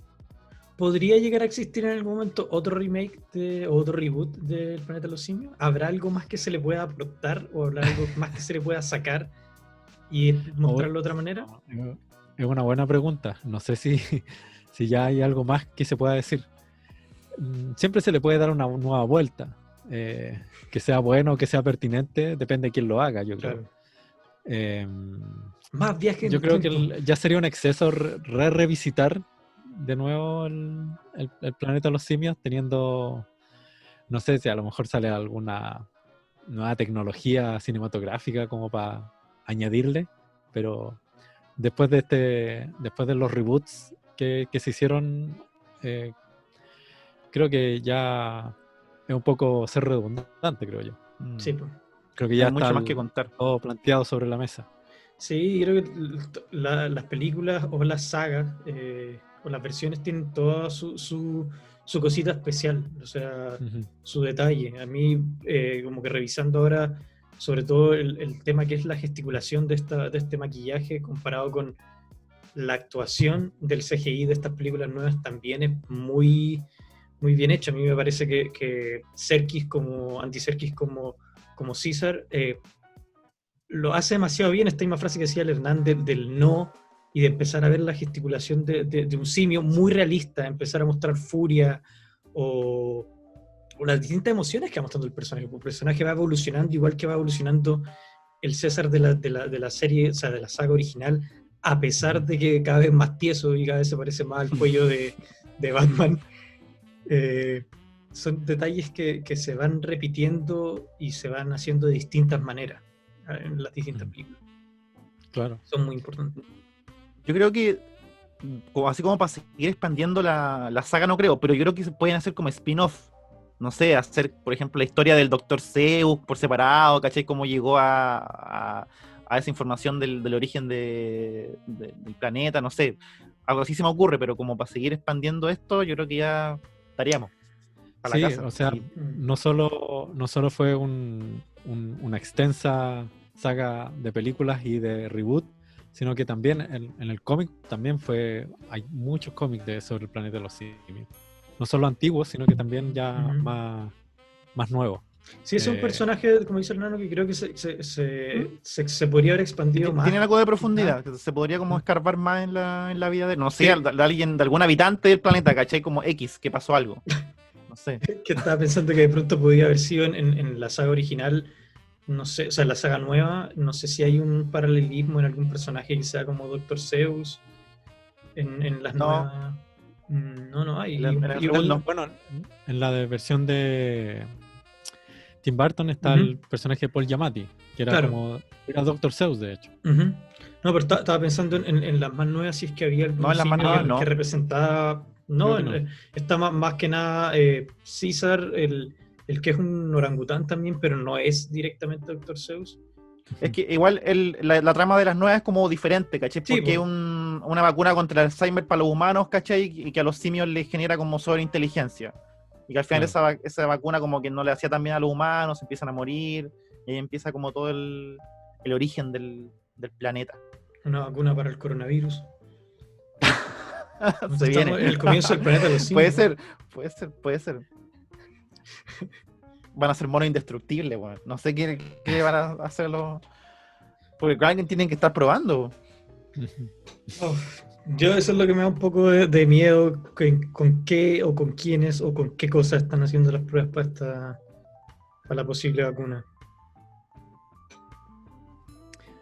¿Podría llegar a existir en algún momento otro remake o otro reboot del Planeta de los Simios? ¿Habrá algo más que se le pueda aportar o habrá algo más que se le pueda sacar y mostrarlo de otra manera? Es una buena pregunta. No sé si, si ya hay algo más que se pueda decir. Siempre se le puede dar una nueva vuelta. Que sea bueno, que sea pertinente, depende de quién lo haga, yo creo. Claro. Eh, Más viaje en yo el creo que tiempo. ya sería un exceso revisitar de nuevo el planeta de los simios, teniendo, no sé si a lo mejor sale alguna nueva tecnología cinematográfica como para añadirle, pero después de los reboots que se hicieron, creo que ya es un poco ser redundante, creo yo. Sí, pues. Creo que No ya hay mucho está más que contar. todo planteado sobre la mesa. Sí, creo que las películas o las sagas o las versiones tienen toda su cosita especial, o sea, Ujú. su detalle. A mí, como que revisando ahora, sobre todo el tema que es la gesticulación de este maquillaje comparado con la actuación del CGI de estas películas nuevas, también es muy bien hecho. A mí me parece que Serkis Andy Serkis como César lo hace demasiado bien. Esta misma frase que decía el Hernández del no y de empezar a ver la gesticulación de un simio muy realista, empezar a mostrar furia o las distintas emociones que va mostrando el personaje. El personaje va evolucionando igual que va evolucionando el César de la serie, o sea, de la saga original, a pesar de que cada vez más tieso y cada vez se parece más al cuello de Batman. Son detalles que se van repitiendo y se van haciendo de distintas maneras en las distintas películas. Claro. Son muy importantes. Yo creo que, así como para seguir expandiendo la saga, no creo, pero yo creo que se pueden hacer como spin-off. No sé, hacer, por ejemplo, la historia del Dr. Zeus por separado, ¿cachai? Cómo llegó a esa información del origen del planeta, no sé. Algo así se me ocurre, pero como para seguir expandiendo esto, yo creo que ya estaríamos. Para Sí, la casa. o sea, Sí. no solo fue una extensa saga de películas y de reboot, sino que también en el cómic también hay muchos cómics sobre el planeta de los simios. No solo antiguos, sino que también ya más nuevos. Sí, es un personaje, como dice Hernano, que creo que se podría haber expandido más. Tiene algo de profundidad, que se podría como escarbar más en la vida de, no sé, de alguien, de algún habitante del planeta, ¿cachai? Como X, que pasó algo. No sé. Que estaba pensando que de pronto podría haber sido en la saga original, no sé, o sea, en la saga nueva, no sé si hay un paralelismo en algún personaje que sea como Doctor Zeus en las nuevas. No hay. Igual, no. Bueno, en la versión de Tim Burton está el personaje de Paul Giamatti, que era era Doctor Zeus, de hecho. No, pero estaba pensando en las más nuevas, si es que había algún simio que representaba. No, está más que nada César, el que es un orangután también, pero no es directamente Doctor Zeus. Es que igual la trama de las nuevas es como diferente, ¿cachai? Porque es una vacuna contra el Alzheimer para los humanos, ¿cachai? Y que a los simios les genera como sobreinteligencia. Y que al final esa vacuna como que no le hacía tan bien a los humanos, empiezan a morir, y ahí empieza como todo el origen del planeta. Una vacuna para el coronavirus. Se viene. En el comienzo del planeta de los simios. Puede ser. Van a ser monos indestructibles, bueno. No sé qué van a hacer los... Porque alguien tienen que estar probando. Yo eso es lo que me da un poco de miedo, con qué o con quiénes o con qué cosas están haciendo las pruebas para la posible vacuna.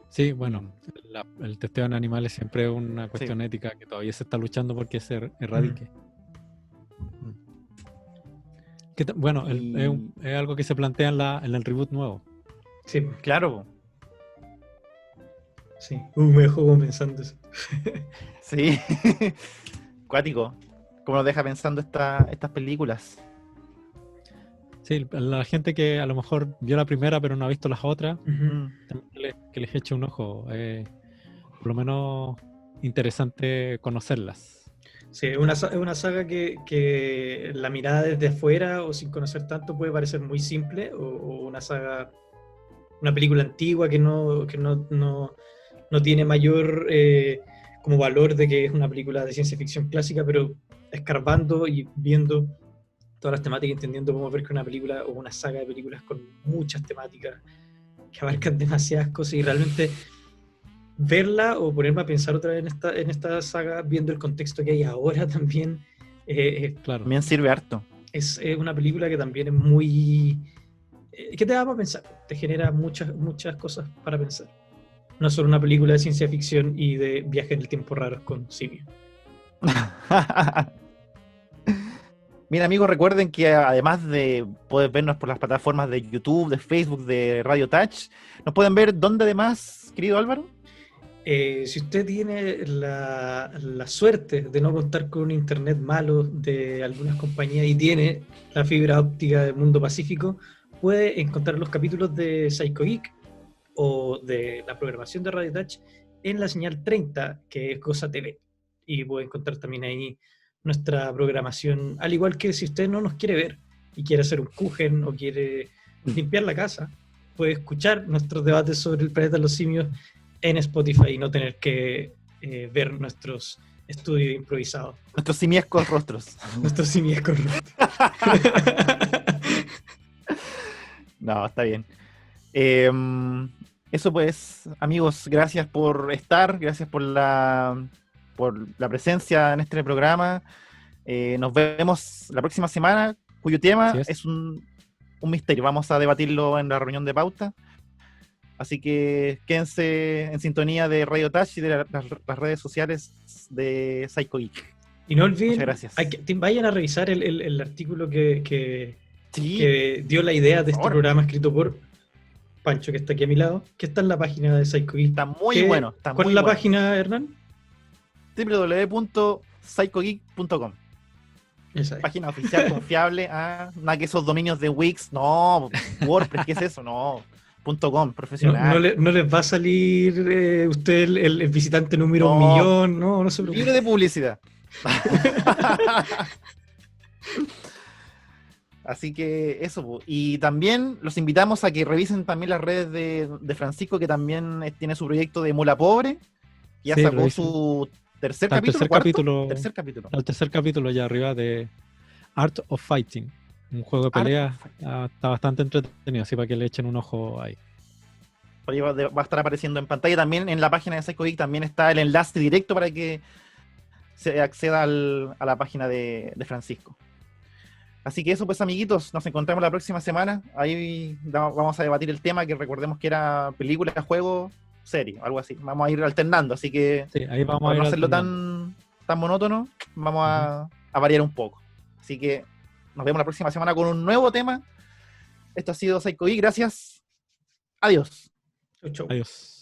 Sí, bueno, el testeo en animales siempre es una cuestión ética que todavía se está luchando porque se erradique. Bueno, es algo que se plantea en el reboot nuevo. Sí, claro. Sí, me dejó como pensando eso. Sí, cuático. Como nos deja pensando estas películas. Sí, la gente que a lo mejor vio la primera pero no ha visto las otras, que les eche un ojo. Por lo menos interesante conocerlas. Sí, es una saga que la mirada desde afuera o sin conocer tanto puede parecer muy simple, o una saga, una película antigua que no tiene mayor como valor de que es una película de ciencia ficción clásica, pero escarbando y viendo todas las temáticas, entendiendo cómo ver que una película o una saga de películas con muchas temáticas que abarcan demasiadas cosas, y realmente verla o ponerme a pensar otra vez en esta saga, viendo el contexto que hay ahora también. Claro. También sirve harto. Es una película que también es muy... ¿qué te da para pensar? Te genera muchas cosas para pensar. No solo una película de ciencia ficción y de viaje en el tiempo raros con simios. Mira, amigos, recuerden que además de poder vernos por las plataformas de YouTube, de Facebook, de Radio Touch, nos pueden ver ¿dónde además, querido Álvaro? Si usted tiene la suerte de no contar con un internet malo de algunas compañías y tiene la fibra óptica del mundo pacífico, puede encontrar los capítulos de Psycho Geek o de la programación de Radio Touch en la señal 30, que es Cosa TV. Y puede encontrar también ahí nuestra programación, al igual que si usted no nos quiere ver y quiere hacer un Kuchen o quiere limpiar la casa, puede escuchar nuestros debates sobre el planeta de los simios en Spotify y no tener que ver nuestros estudios improvisados. Nuestros simiescos rostros. Nuestros simiescos rostros. No, está bien. Eso pues, amigos, gracias por estar, gracias por la presencia en este programa. Nos vemos la próxima semana, cuyo tema es un misterio. Vamos a debatirlo en la reunión de pauta. Así que quédense en sintonía de Radio Touch y de las redes sociales de Psycho Geek. Y no olviden, muchas gracias. Vayan a revisar el artículo que dio la idea de este programa, escrito por Pancho, que está aquí a mi lado, que está en la página de Psycho Geek. Está muy bueno. ¿Cuál es la página, Hernán? www.psychogeek.com. Página oficial, confiable. Nada que esos dominios de Wix, no, WordPress, ¿qué es eso? No. .com, profesional. No les va a salir usted el visitante número 1.000.000, no se preocupe. Libre de publicidad. Así que eso. Y también los invitamos a que revisen también las redes de Francisco, que también tiene su proyecto de Mula Pobre. Ya sacó su tercer capítulo. El tercer capítulo ya arriba de Art of Fighting. Un juego de Harto, pelea está bastante entretenido, así para que le echen un ojo ahí. por ahí va a estar apareciendo en pantalla. También en la página de Psycho Geek también está el enlace directo para que se acceda a la página de Francisco. Así que eso, pues, amiguitos, nos encontramos la próxima semana. Ahí vamos a debatir el tema, que recordemos que era película, juego, serie, algo así. Vamos a ir alternando, así que Sí, ahí vamos a para ir no hacerlo alternando. tan monótono, vamos a variar un poco. Así que nos vemos la próxima semana con un nuevo tema. Esto ha sido Psycho Geek, gracias. Adiós. Chau, chau. Adiós.